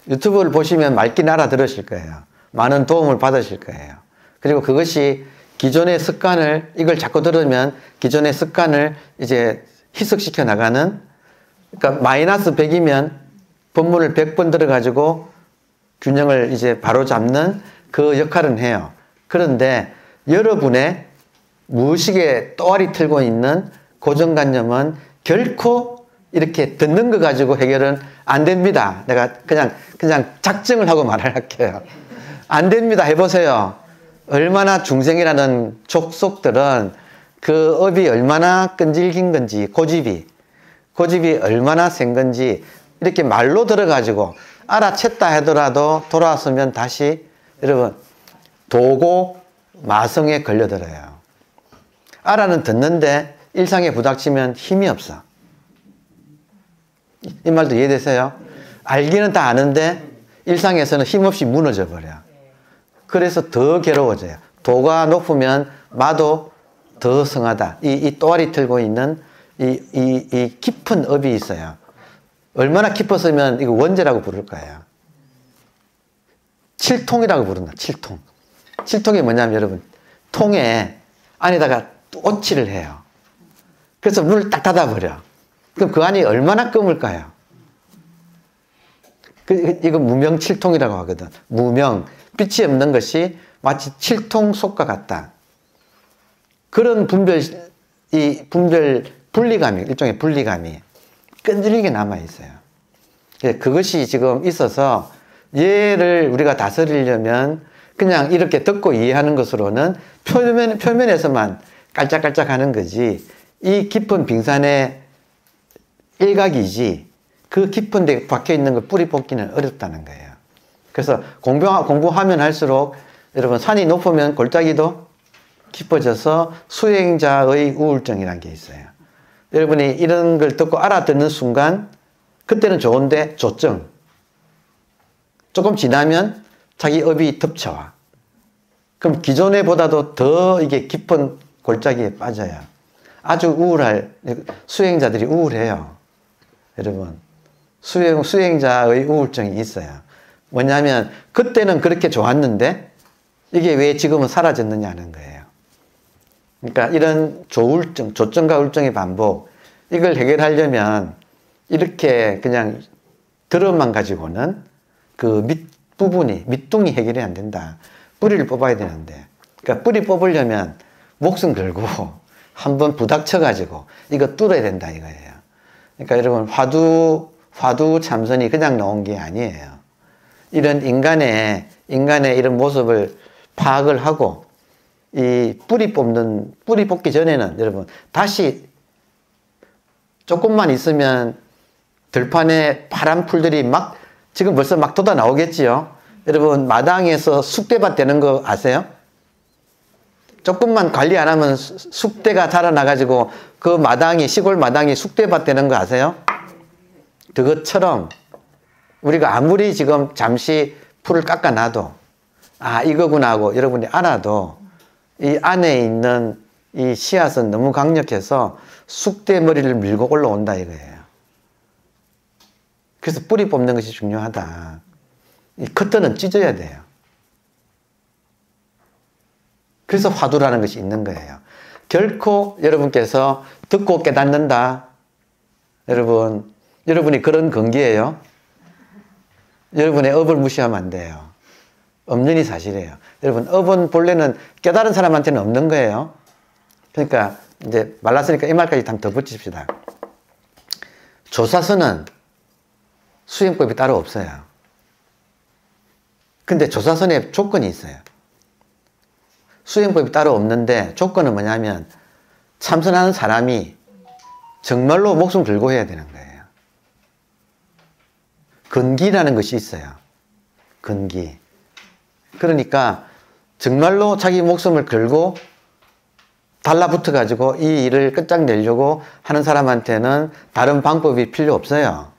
유튜브를 보시면 맑긴 알아들으실 거예요. 많은 도움을 받으실 거예요. 그리고 그것이 기존의 습관을, 이걸 자꾸 들으면 기존의 습관을 이제 희석시켜 나가는, 그러니까 마이너스 100이면 본문을 100번 들어가지고 균형을 이제 바로 잡는 그 역할은 해요. 그런데 여러분의 무의식에 또아리 틀고 있는 고정관념은 결코 이렇게 듣는 거 가지고 해결은 안 됩니다. 내가 그냥 작정을 하고 말을 할게요. 안 됩니다. 해보세요. 얼마나 중생이라는 족속들은 그 업이 얼마나 끈질긴 건지, 고집이 얼마나 센 건지 이렇게 말로 들어가지고 알아챘다 하더라도 돌아왔으면 다시 여러분 도고 마성에 걸려들어요. 알아는 듣는데 일상에 부닥치면 힘이 없어. 이 말도 이해되세요? 알기는 다 아는데 일상에서는 힘없이 무너져 버려. 그래서 더 괴로워져요. 도가 높으면 마도 더 성하다. 이 또아리 틀고 있는 이 깊은 업이 있어요. 얼마나 깊었으면 이거 원죄라고 부를 거예요. 칠통이라고 부른다. 칠통. 칠통이 뭐냐면 여러분, 통에 안에다가 오치를 해요. 그래서 문을 딱 닫아버려. 그럼 그 안이 얼마나 검을까요? 이거 무명칠통이라고 하거든. 무명, 빛이 없는 것이 마치 칠통 속과 같다. 그런 분리감이, 일종의 분리감이 끈질기게 남아있어요. 그것이 지금 있어서 얘를 우리가 다스리려면 그냥 이렇게 듣고 이해하는 것으로는 표면에서만 깔짝깔짝 하는 거지, 이 깊은 빙산의 일각이지 그 깊은 데 박혀 있는 걸 뿌리 뽑기는 어렵다는 거예요. 그래서 공부하면 할수록 여러분, 산이 높으면 골짜기도 깊어져서 수행자의 우울증이라는 게 있어요. 여러분이 이런 걸 듣고 알아듣는 순간 그때는 좋은데 조증, 조금 지나면 자기 업이 덮쳐와. 그럼 기존에 보다도 더 이게 깊은 골짜기에 빠져요. 아주 수행자들이 우울해요. 여러분, 수행자의 우울증이 있어요. 뭐냐면 그때는 그렇게 좋았는데 이게 왜 지금은 사라졌느냐는 거예요. 그러니까 이런 조증과 우울증의 반복, 이걸 해결하려면 이렇게 그냥 들어만 가지고는 그 밑둥이 해결이 안 된다. 뿌리를 뽑아야 되는데, 그러니까 뿌리 뽑으려면 목숨 걸고 한번 부닥쳐가지고 이거 뚫어야 된다 이거예요. 그러니까 여러분, 화두 참선이 그냥 나온 게 아니에요. 이런 인간의 이런 모습을 파악을 하고, 이 뿌리 뽑기 전에는 여러분, 다시 조금만 있으면 들판에 파란 풀들이 지금 벌써 막 돋아 나오겠지요. 여러분, 마당에서 쑥대밭 되는 거 아세요? 조금만 관리 안 하면 쑥대가 자라나가지고 그 시골 마당이 쑥대밭 되는 거 아세요? 그것처럼 우리가 아무리 지금 잠시 풀을 깎아놔도 이거구나 하고 여러분이 알아도 이 안에 있는 이 씨앗은 너무 강력해서 쑥대 머리를 밀고 올라온다 이거예요. 그래서 뿌리 뽑는 것이 중요하다. 이 커튼은 찢어야 돼요. 그래서 화두라는 것이 있는 거예요. 결코 여러분께서 듣고 깨닫는다. 여러분이 그런 건기예요. 여러분의 업을 무시하면 안 돼요. 없는이 사실이에요. 여러분, 업은 본래는 깨달은 사람한테는 없는 거예요. 그러니까 이제 말랐으니까 이 말까지 한번 더 붙이십시다. 조사서는 수행법이 따로 없어요. 근데 조사선에 조건이 있어요. 수행법이 따로 없는데 조건은 뭐냐면 참선하는 사람이 정말로 목숨 걸고 해야 되는 거예요. 근기라는 것이 있어요. 근기. 그러니까 정말로 자기 목숨을 걸고 달라붙어 가지고 이 일을 끝장내려고 하는 사람한테는 다른 방법이 필요 없어요.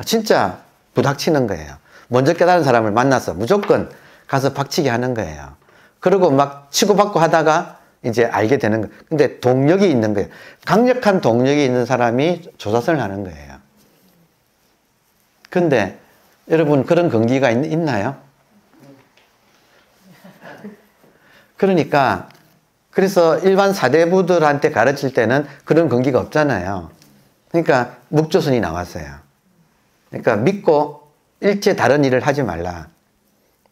진짜 부닥치는 거예요. 먼저 깨달은 사람을 만나서 무조건 가서 박치기 하는 거예요. 그리고 막 치고받고 하다가 이제 알게 되는 거예요. 근데 동력이 있는 거예요. 강력한 동력이 있는 사람이 조사선을 하는 거예요. 근데 여러분, 그런 근기가 있나요? 그러니까 그래서 일반 사대부들한테 가르칠 때는 그런 근기가 없잖아요. 그러니까 묵조선이 나왔어요. 그러니까 믿고 일체 다른 일을 하지 말라.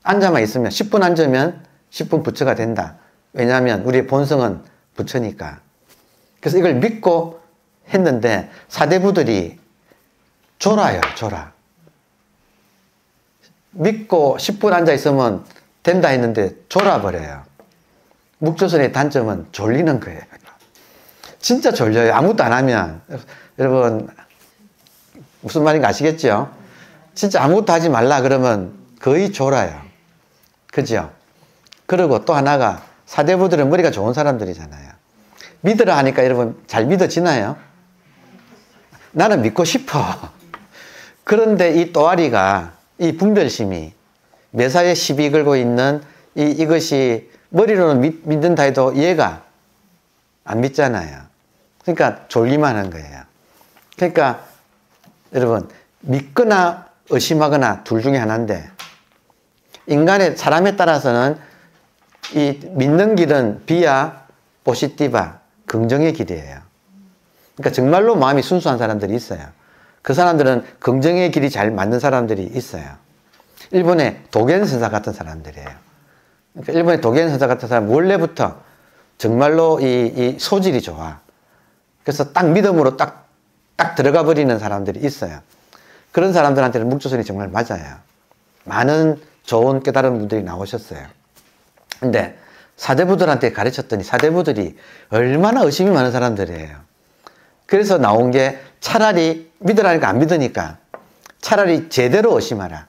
앉아만 있으면 10분 앉으면 10분 부처가 된다. 왜냐하면 우리의 본성은 부처니까. 그래서 이걸 믿고 했는데 사대부들이 졸아요. 믿고 10분 앉아 있으면 된다 했는데 졸아버려요. 묵조선의 단점은 졸리는 거예요. 진짜 졸려요. 아무것도 안 하면. 여러분, 무슨 말인가 아시겠죠? 진짜 아무것도 하지 말라 그러면 거의 졸아요. 그죠? 그리고 또 하나가 사대부들은 머리가 좋은 사람들이잖아요. 믿으라 하니까 여러분 잘 믿어지나요? 나는 믿고 싶어. 그런데 이 또아리가 이 분별심이 매사에 시비 걸고 있는 이것이 머리로는 믿는다 해도 얘가 안 믿잖아요. 그러니까 졸기만 거예요. 그러니까 여러분 믿거나 의심하거나 둘 중에 하나인데 인간의 사람에 따라서는 이 믿는 길은 비아 포시티바 긍정의 길이에요. 그러니까 정말로 마음이 순수한 사람들이 있어요. 그 사람들은 긍정의 길이 잘 맞는 사람들이 있어요. 일본의 도겐 선사 같은 사람들이에요. 그러니까 일본의 도겐 선사 같은 사람은 원래부터 정말로 이 소질이 좋아. 그래서 딱 믿음으로 딱 들어가 버리는 사람들이 있어요. 그런 사람들한테는 묵조선이 정말 맞아요. 많은 좋은 깨달은 분들이 나오셨어요. 근데 사대부들한테 가르쳤더니 사대부들이 얼마나 의심이 많은 사람들이에요. 그래서 나온 게 차라리 믿으라니까 안 믿으니까 차라리 제대로 의심하라.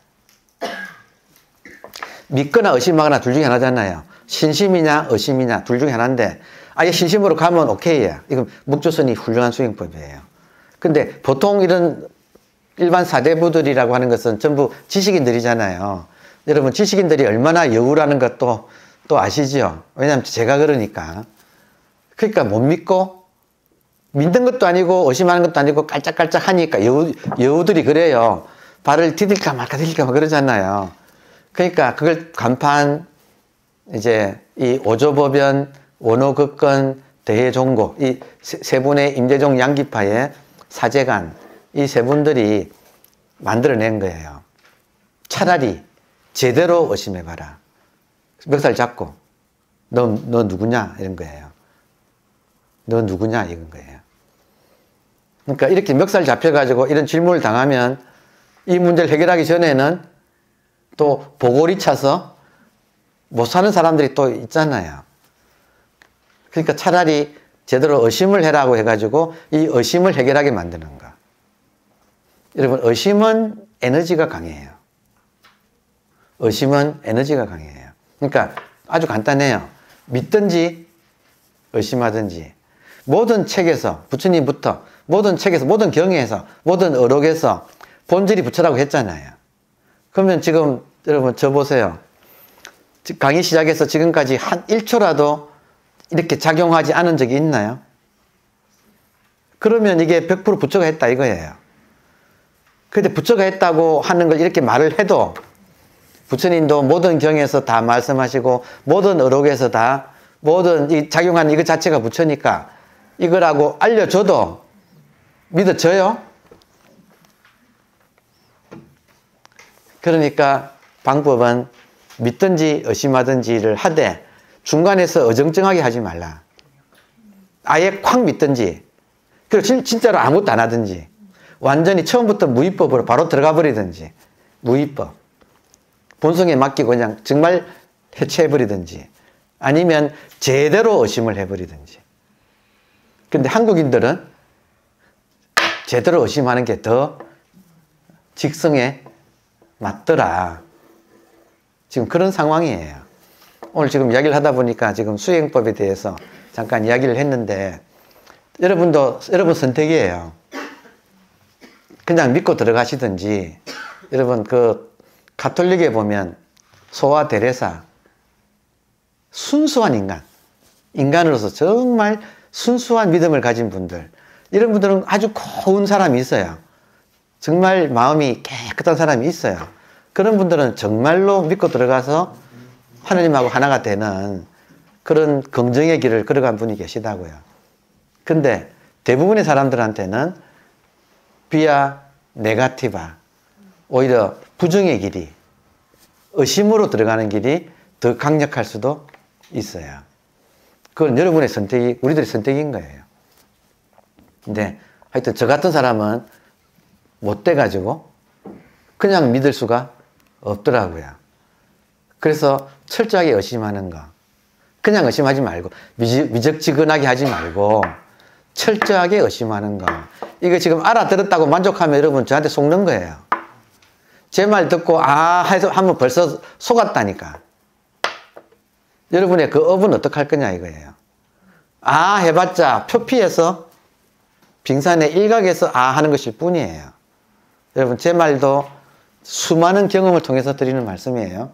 믿거나 의심하거나 둘 중에 하나잖아요. 신심이냐 의심이냐 둘 중에 하나인데 아예 신심으로 가면 오케이야. 이건 묵조선이 훌륭한 수행법이에요. 근데 보통 이런 일반 사대부들이라고 하는 것은 전부 지식인들이잖아요. 여러분 지식인들이 얼마나 여우라는 것도 또 아시죠? 왜냐하면 제가 그러니까. 그러니까 못 믿고 믿는 것도 아니고 의심하는 것도 아니고 깔짝깔짝 하니까 여우들이 그래요. 발을 디딜까 말까 디딜까 말까 그러잖아요. 그러니까 그걸 간판 이제 이 오조법연, 원호극건, 대해종고 이 세 분의 임재종 양기파의 사제간 이 세 분들이 만들어낸 거예요. 차라리 제대로 의심해봐라. 멱살 잡고 너 누구냐 이런 거예요. 너 누구냐 이건 거예요. 그러니까 이렇게 멱살 잡혀가지고 이런 질문을 당하면 이 문제를 해결하기 전에는 또 보골이 차서 못 사는 사람들이 또 있잖아요. 그러니까 차라리 제대로 의심을 해라고 해가지고 이 의심을 해결하게 만드는 거. 여러분 의심은 에너지가 강해요. 의심은 에너지가 강해요. 그러니까 아주 간단해요. 믿든지 의심하든지 모든 책에서 부처님부터 모든 책에서 모든 경에서 모든 어록에서 본질이 부처라고 했잖아요. 그러면 지금 여러분 저 보세요. 강의 시작해서 지금까지 한 1초라도 이렇게 작용하지 않은 적이 있나요? 그러면 이게 100% 부처가 했다 이거예요. 근데 부처가 했다고 하는 걸 이렇게 말을 해도 부처님도 모든 경에서 다 말씀하시고 모든 어록에서 다 모든 이 작용하는 이것 자체가 부처니까 이거라고 알려줘도 믿어져요? 그러니까 방법은 믿든지 의심하든지를 하되 중간에서 어정쩡하게 하지 말라. 아예 콱 믿든지 그리고 진짜로 아무것도 안 하든지 완전히 처음부터 무위법으로 바로 들어가 버리든지 무위법 본성에 맡기고 그냥 정말 해체해버리든지 아니면 제대로 의심을 해버리든지. 근데 한국인들은 제대로 의심하는 게 더 직성에 맞더라. 지금 그런 상황이에요. 오늘 지금 이야기를 하다 보니까 지금 수행법에 대해서 잠깐 이야기를 했는데 여러분 선택이에요. 그냥 믿고 들어가시든지 여러분 그 가톨릭에 보면 소아 데레사 순수한 인간으로서 정말 순수한 믿음을 가진 분들 이런 분들은 아주 고운 사람이 있어요. 정말 마음이 깨끗한 사람이 있어요. 그런 분들은 정말로 믿고 들어가서 하나님하고 하나가 되는 그런 긍정의 길을 걸어간 분이 계시다고요. 근데 대부분의 사람들한테는 비아 네가티바 오히려 부정의 길이 의심으로 들어가는 길이 더 강력할 수도 있어요. 그건 여러분의 선택이 우리들의 선택인 거예요. 근데 하여튼 저 같은 사람은 못 돼가지고 그냥 믿을 수가 없더라고요. 그래서 철저하게 의심하는 거. 그냥 의심하지 말고 미적지근하게 하지 말고 철저하게 의심하는 거. 이거 지금 알아들었다고 만족하면 여러분 저한테 속는 거예요. 제 말 듣고 해서 하면 벌써 속았다니까. 여러분의 그 업은 어떡할 거냐 이거예요. 해봤자 표피에서 빙산의 일각에서 하는 것일 뿐이에요. 여러분 제 말도 수많은 경험을 통해서 드리는 말씀이에요.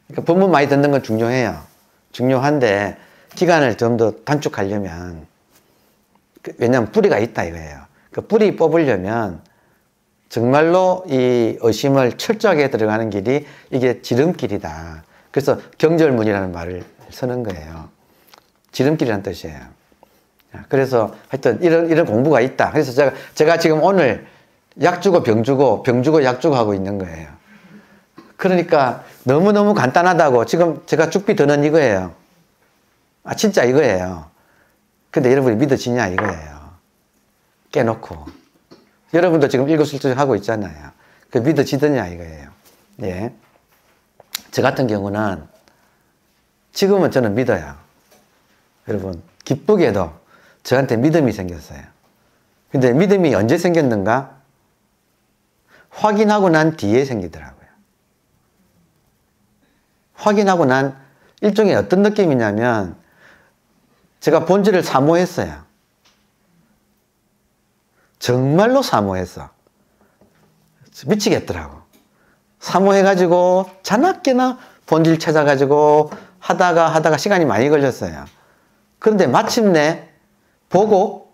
그러니까 본문 많이 듣는 건 중요해요. 중요한데 기간을 좀 더 단축하려면, 왜냐하면 뿌리가 있다 이거예요. 그 뿌리 뽑으려면 정말로 이 의심을 철저하게 들어가는 길이 이게 지름길이다. 그래서 경절문이라는 말을 쓰는 거예요. 지름길이라는 뜻이에요. 그래서 하여튼 이런 공부가 있다. 그래서 제가 지금 오늘 약 주고 병 주고 병 주고 약 주고 하고 있는 거예요. 그러니까 너무너무 간단하다고. 지금 제가 죽비 드는 이거예요. 진짜 이거예요. 근데 여러분이 믿어지냐 이거예요. 깨놓고. 여러분도 지금 일거수일투족 하고 있잖아요. 그 믿어지더냐 이거예요. 예. 저 같은 경우는 지금은 저는 믿어요. 여러분, 기쁘게도 저한테 믿음이 생겼어요. 근데 믿음이 언제 생겼는가? 확인하고 난 뒤에 생기더라고요. 확인하고 난 일종의 어떤 느낌이냐면, 제가 본질을 사모했어요. 정말로 사모했어. 미치겠더라고. 사모해가지고 자나깨나 본질 찾아가지고 하다가 시간이 많이 걸렸어요. 그런데 마침내 보고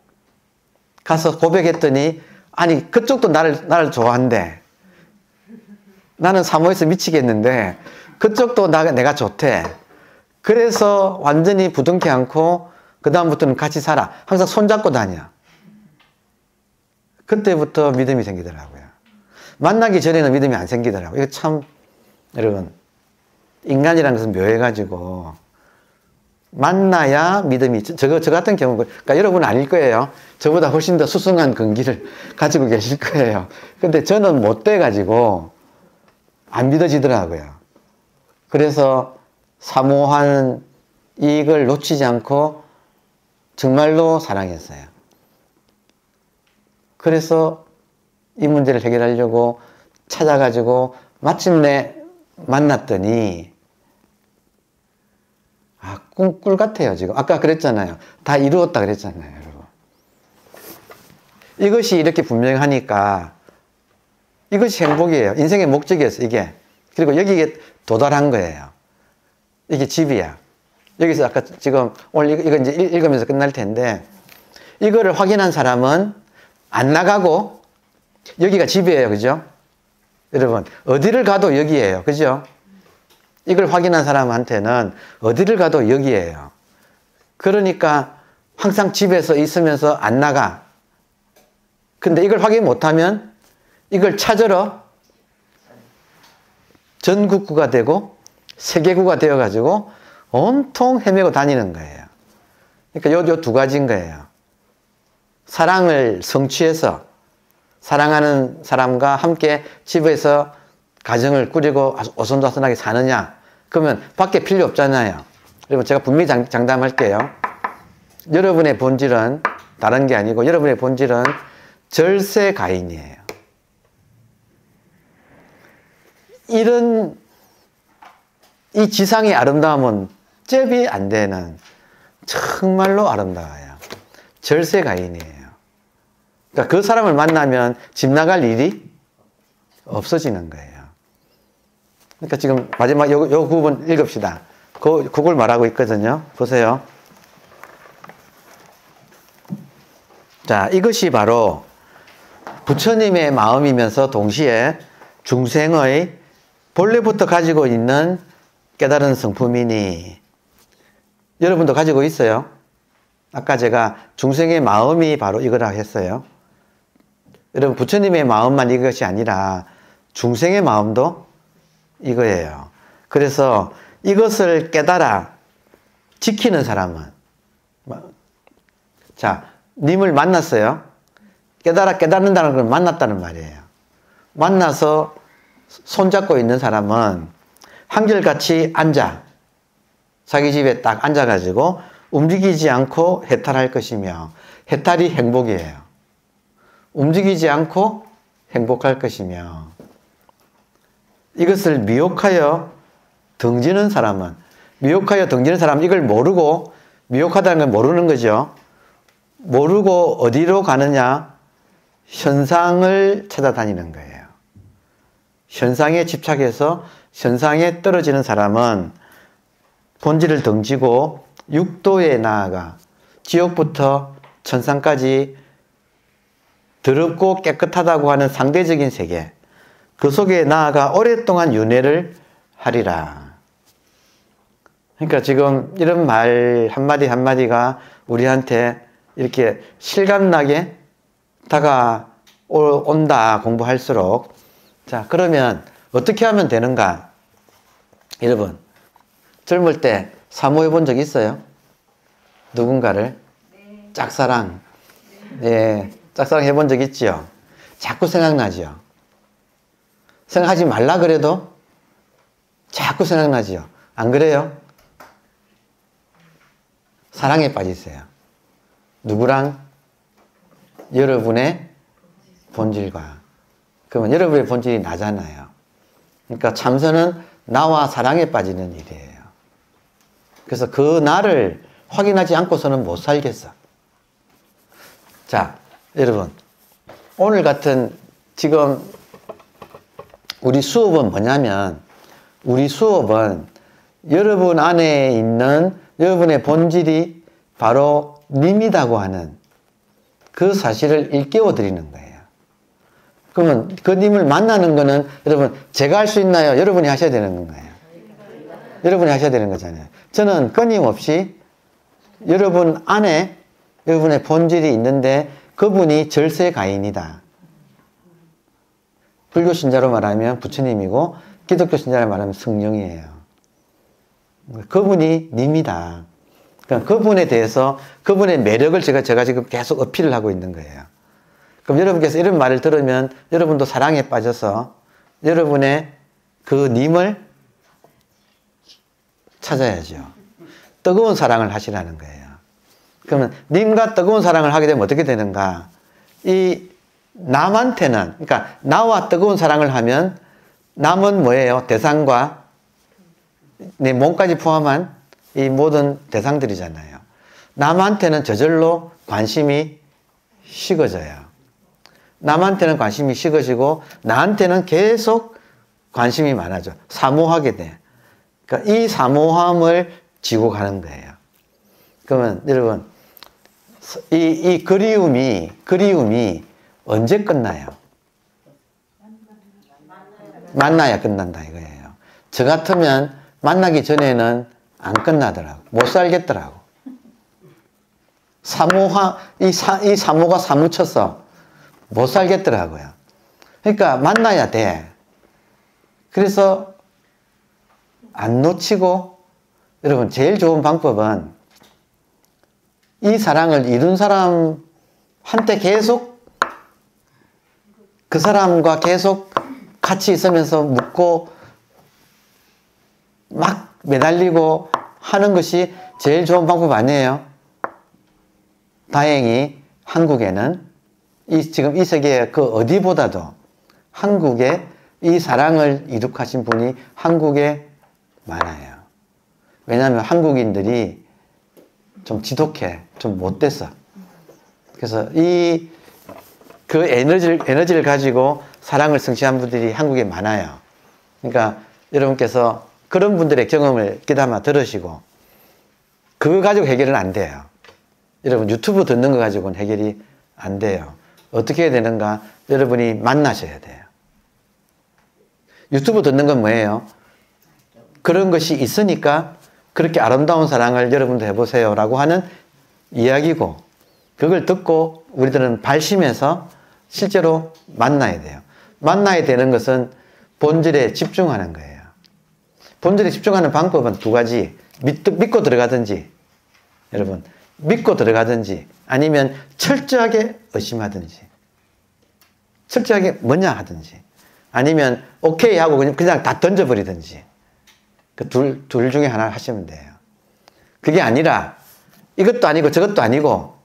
가서 고백했더니, 아니 그쪽도 나를 좋아한대. 나는 사모해서 미치겠는데 그쪽도 내가 좋대. 그래서 완전히 부둥켜 안고 그 다음부터는 같이 살아. 항상 손잡고 다녀. 그때부터 믿음이 생기더라고요. 만나기 전에는 믿음이 안 생기더라고요. 이거 참, 여러분, 인간이라는 것은 묘해가지고 만나야 믿음이, 저 같은 경우, 그러니까 여러분은 아닐 거예요. 저보다 훨씬 더 수승한 근기를 가지고 계실 거예요. 근데 저는 못 돼가지고 안 믿어지더라고요. 그래서 사모하는 이익을 놓치지 않고 정말로 사랑했어요. 그래서 이 문제를 해결하려고 찾아가지고 마침내 만났더니, 꿀 같아요, 지금. 아까 그랬잖아요. 다 이루었다 그랬잖아요, 여러분. 이것이 이렇게 분명하니까 이것이 행복이에요. 인생의 목적이었어요, 이게. 그리고 여기에 도달한 거예요. 이게 집이야. 여기서 아까 지금 오늘 이거 이제 읽으면서 끝날 텐데, 이거를 확인한 사람은 안 나가고 여기가 집이에요. 그죠? 여러분, 어디를 가도 여기에요. 그죠? 이걸 확인한 사람한테는 어디를 가도 여기에요. 그러니까 항상 집에서 있으면서 안 나가. 근데 이걸 확인 못하면 이걸 찾으러 전국구가 되고 세계구가 되어가지고 온통 헤매고 다니는 거예요. 그러니까 요 두 가지인 거예요. 사랑을 성취해서 사랑하는 사람과 함께 집에서 가정을 꾸리고 오손도손하게 사느냐? 그러면 밖에 필요 없잖아요. 여러분, 제가 분명히 장담할게요. 여러분의 본질은 다른 게 아니고 여러분의 본질은 절세가인이에요. 이 지상의 아름다움은 잽이 안 되는 정말로 아름다워요. 절세가인이에요. 그러니까 그 사람을 만나면 집 나갈 일이 없어지는 거예요. 그러니까 지금 마지막 요 부분 읽읍시다. 그걸 말하고 있거든요. 보세요. 자, 이것이 바로 부처님의 마음이면서 동시에 중생의 본래부터 가지고 있는 깨달은 성품이니, 여러분도 가지고 있어요. 아까 제가 중생의 마음이 바로 이거라 했어요. 여러분, 부처님의 마음만 이것이 아니라 중생의 마음도 이거예요. 그래서 이것을 깨달아 지키는 사람은, 자, 님을 만났어요. 깨닫는다는 걸 만났다는 말이에요. 만나서 손잡고 있는 사람은 한결같이 앉아, 자기 집에 딱 앉아가지고 움직이지 않고 해탈할 것이며, 해탈이 행복이에요. 움직이지 않고 행복할 것이며, 이것을 미혹하여 덩지는 사람은, 이걸 모르고, 미혹하다는 걸 모르는 거죠. 모르고 어디로 가느냐? 현상을 찾아다니는 거예요. 현상에 집착해서 현상에 떨어지는 사람은 본질을 등지고 육도에 나아가 지옥부터 천상까지 더럽고 깨끗하다고 하는 상대적인 세계, 그 속에 나아가 오랫동안 윤회를 하리라. 그러니까 지금 이런 말 한마디 한마디가 우리한테 이렇게 실감나게 다가온다, 공부할수록. 자, 그러면 어떻게 하면 되는가? 여러분, 젊을 때 사모해 본 적 있어요? 누군가를? 네. 짝사랑. 예, 짝사랑 해본 적 있지요? 자꾸 생각나지요? 생각하지 말라 그래도 자꾸 생각나지요? 안 그래요? 사랑에 빠지세요. 누구랑? 여러분의 본질과. 그러면 여러분의 본질이 나잖아요. 그러니까 참선은 나와 사랑에 빠지는 일이에요. 그래서 그 나를 확인하지 않고서는 못 살겠어. 자, 여러분, 오늘 같은 지금 우리 수업은 뭐냐면, 우리 수업은 여러분 안에 있는 여러분의 본질이 바로 님이라고 하는 그 사실을 일깨워 드리는 거예요. 그러면 그 님을 만나는 거는 여러분 제가 할 수 있나요? 여러분이 하셔야 되는 거예요. 여러분이 하셔야 되는 거잖아요. 저는 끊임없이 여러분 안에 여러분의 본질이 있는데 그분이 절세가인이다. 불교 신자로 말하면 부처님이고 기독교 신자로 말하면 성령이에요. 그분이 님이다. 그러니까 그분에 대해서 그분의 매력을 제가 지금 계속 어필을 하고 있는 거예요. 그럼 여러분께서 이런 말을 들으면 여러분도 사랑에 빠져서 여러분의 그 님을 찾아야죠. 뜨거운 사랑을 하시라는 거예요. 그러면 님과 뜨거운 사랑을 하게 되면 어떻게 되는가? 이 남한테는, 그러니까 나와 뜨거운 사랑을 하면 남은 뭐예요? 대상과 내 몸까지 포함한 이 모든 대상들이잖아요. 남한테는 저절로 관심이 식어져요. 남한테는 관심이 식어지고 나한테는 계속 관심이 많아져. 사모하게 돼. 그러니까 이 사모함을 지고 가는 거예요. 그러면 여러분, 이 그리움이 언제 끝나요? 만나야 끝난다 이거예요. 저 같으면 만나기 전에는 안 끝나더라고. 못 살겠더라고. 이 사모가 사무쳐서 못 살겠더라고요. 그러니까 만나야 돼. 그래서 안 놓치고, 여러분 제일 좋은 방법은 이 사랑을 이룬 사람한테 계속 그 사람과 계속 같이 있으면서 묻고 막 매달리고 하는 것이 제일 좋은 방법 아니에요? 다행히 한국에는 지금 이 세계 그 어디보다도 한국에 이 사랑을 이룩하신 분이 한국에 많아요. 왜냐하면 한국인들이 좀 지독해, 좀 못됐어. 그래서 그 에너지를 가지고 사랑을 성취한 분들이 한국에 많아요. 그러니까 여러분께서 그런 분들의 경험을 귀담아 들으시고, 그거 가지고 해결은 안 돼요. 여러분 유튜브 듣는 거 가지고는 해결이 안 돼요. 어떻게 해야 되는가? 여러분이 만나셔야 돼요. 유튜브 듣는 건 뭐예요? 그런 것이 있으니까 그렇게 아름다운 사랑을 여러분도 해보세요 라고 하는 이야기고, 그걸 듣고 우리들은 발심해서 실제로 만나야 돼요. 만나야 되는 것은 본질에 집중하는 거예요. 본질에 집중하는 방법은 두 가지. 믿고 들어가든지, 여러분 믿고 들어가든지, 아니면 철저하게 의심하든지, 철저하게 뭐냐 하든지, 아니면 오케이 하고 그냥 다 던져버리든지, 그 둘 중에 하나 하시면 돼요. 그게 아니라 이것도 아니고 저것도 아니고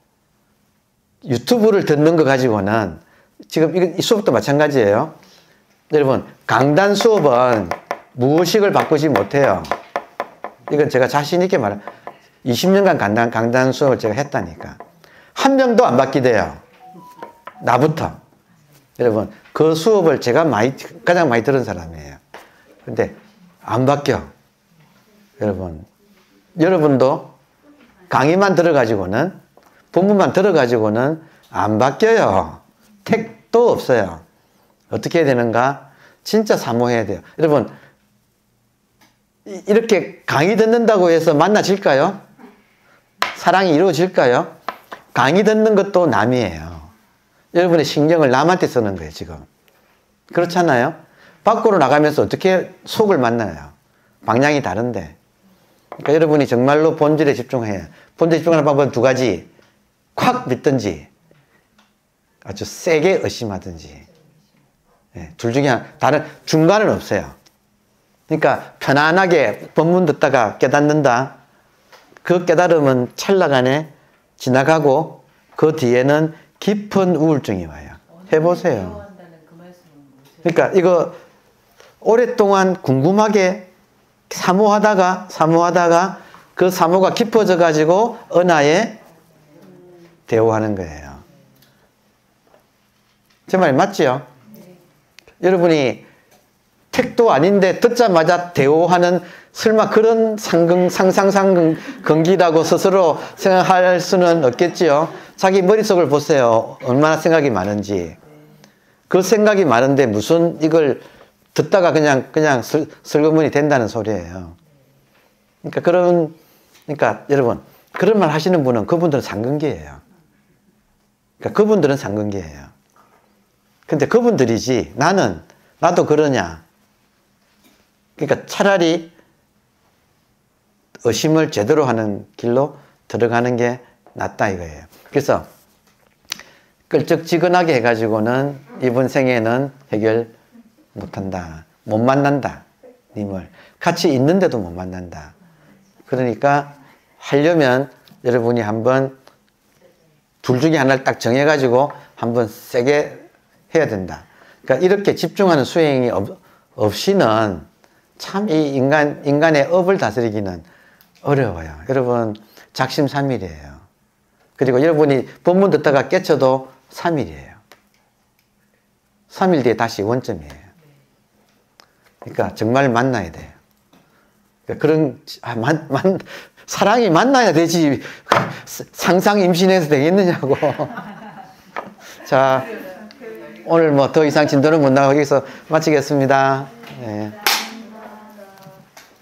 유튜브를 듣는 거 가지고는, 지금 이 수업도 마찬가지예요. 여러분 강단 수업은 무의식을 바꾸지 못해요. 이건 제가 자신 있게 20년간 강단 수업을 제가 했다니까. 한 명도 안 바뀌대요. 나부터. 여러분, 그 수업을 제가 가장 많이 들은 사람이에요. 근데 안 바뀌어. 여러분도 강의만 들어가지고는, 본문만 들어가지고는 안 바뀌어요. 택도 없어요. 어떻게 해야 되는가? 진짜 사모해야 돼요. 여러분, 이렇게 강의 듣는다고 해서 만나질까요? 사랑이 이루어질까요? 강의 듣는 것도 남이에요. 여러분의 신경을 남한테 쓰는 거예요, 지금. 그렇잖아요? 밖으로 나가면서 어떻게 속을 만나요? 방향이 다른데. 그러니까 여러분이 정말로 본질에 집중해야. 본질에 집중하는 방법은 두 가지. 콱 믿든지, 아주 세게 의심하든지. 네, 둘 중에 다른, 중간은 없어요. 그러니까 편안하게 본문 듣다가 깨닫는다. 그 깨달음은 찰나간에 지나가고 그 뒤에는 깊은 우울증이 와요. 해보세요. 그러니까 이거 오랫동안 궁금하게 사모하다가 그 사모가 깊어져 가지고 은하에 대오하는 거예요. 제 말 맞지요? 여러분이 택도 아닌데 듣자마자 대오하는 설마 그런 상상근기라고 스스로 생각할 수는 없겠지요. 자기 머릿속을 보세요. 얼마나 생각이 많은지. 그 생각이 많은데 무슨 이걸 듣다가 그냥 슬그머니 된다는 소리예요. 그러니까 여러분, 그런 말 하시는 분은 그분들은 상근기예요. 그러니까 그분들은 상근기예요. 근데 그분들이지 나도 그러냐. 그러니까 차라리 의심을 제대로 하는 길로 들어가는 게 낫다 이거예요. 그래서 끌적지근하게 해가지고는 이번 생에는 해결 못한다. 못 만난다. 님을. 같이 있는데도 못 만난다. 그러니까 하려면 여러분이 한번 둘 중에 하나를 딱 정해가지고 한번 세게 해야 된다. 그러니까 이렇게 집중하는 수행이 없이는 참 이 인간의 업을 다스리기는 어려워요. 여러분, 작심삼일이에요. 그리고 여러분이 본문 듣다가 깨쳐도 3일이에요. 3일 뒤에 다시 원점이에요. 그러니까 정말 만나야 돼요. 그러니까 사랑이 만나야 되지. 상상 임신해서 되겠느냐고. 자, 오늘 뭐 더 이상 진도는 못 나가고 여기서 마치겠습니다. 네.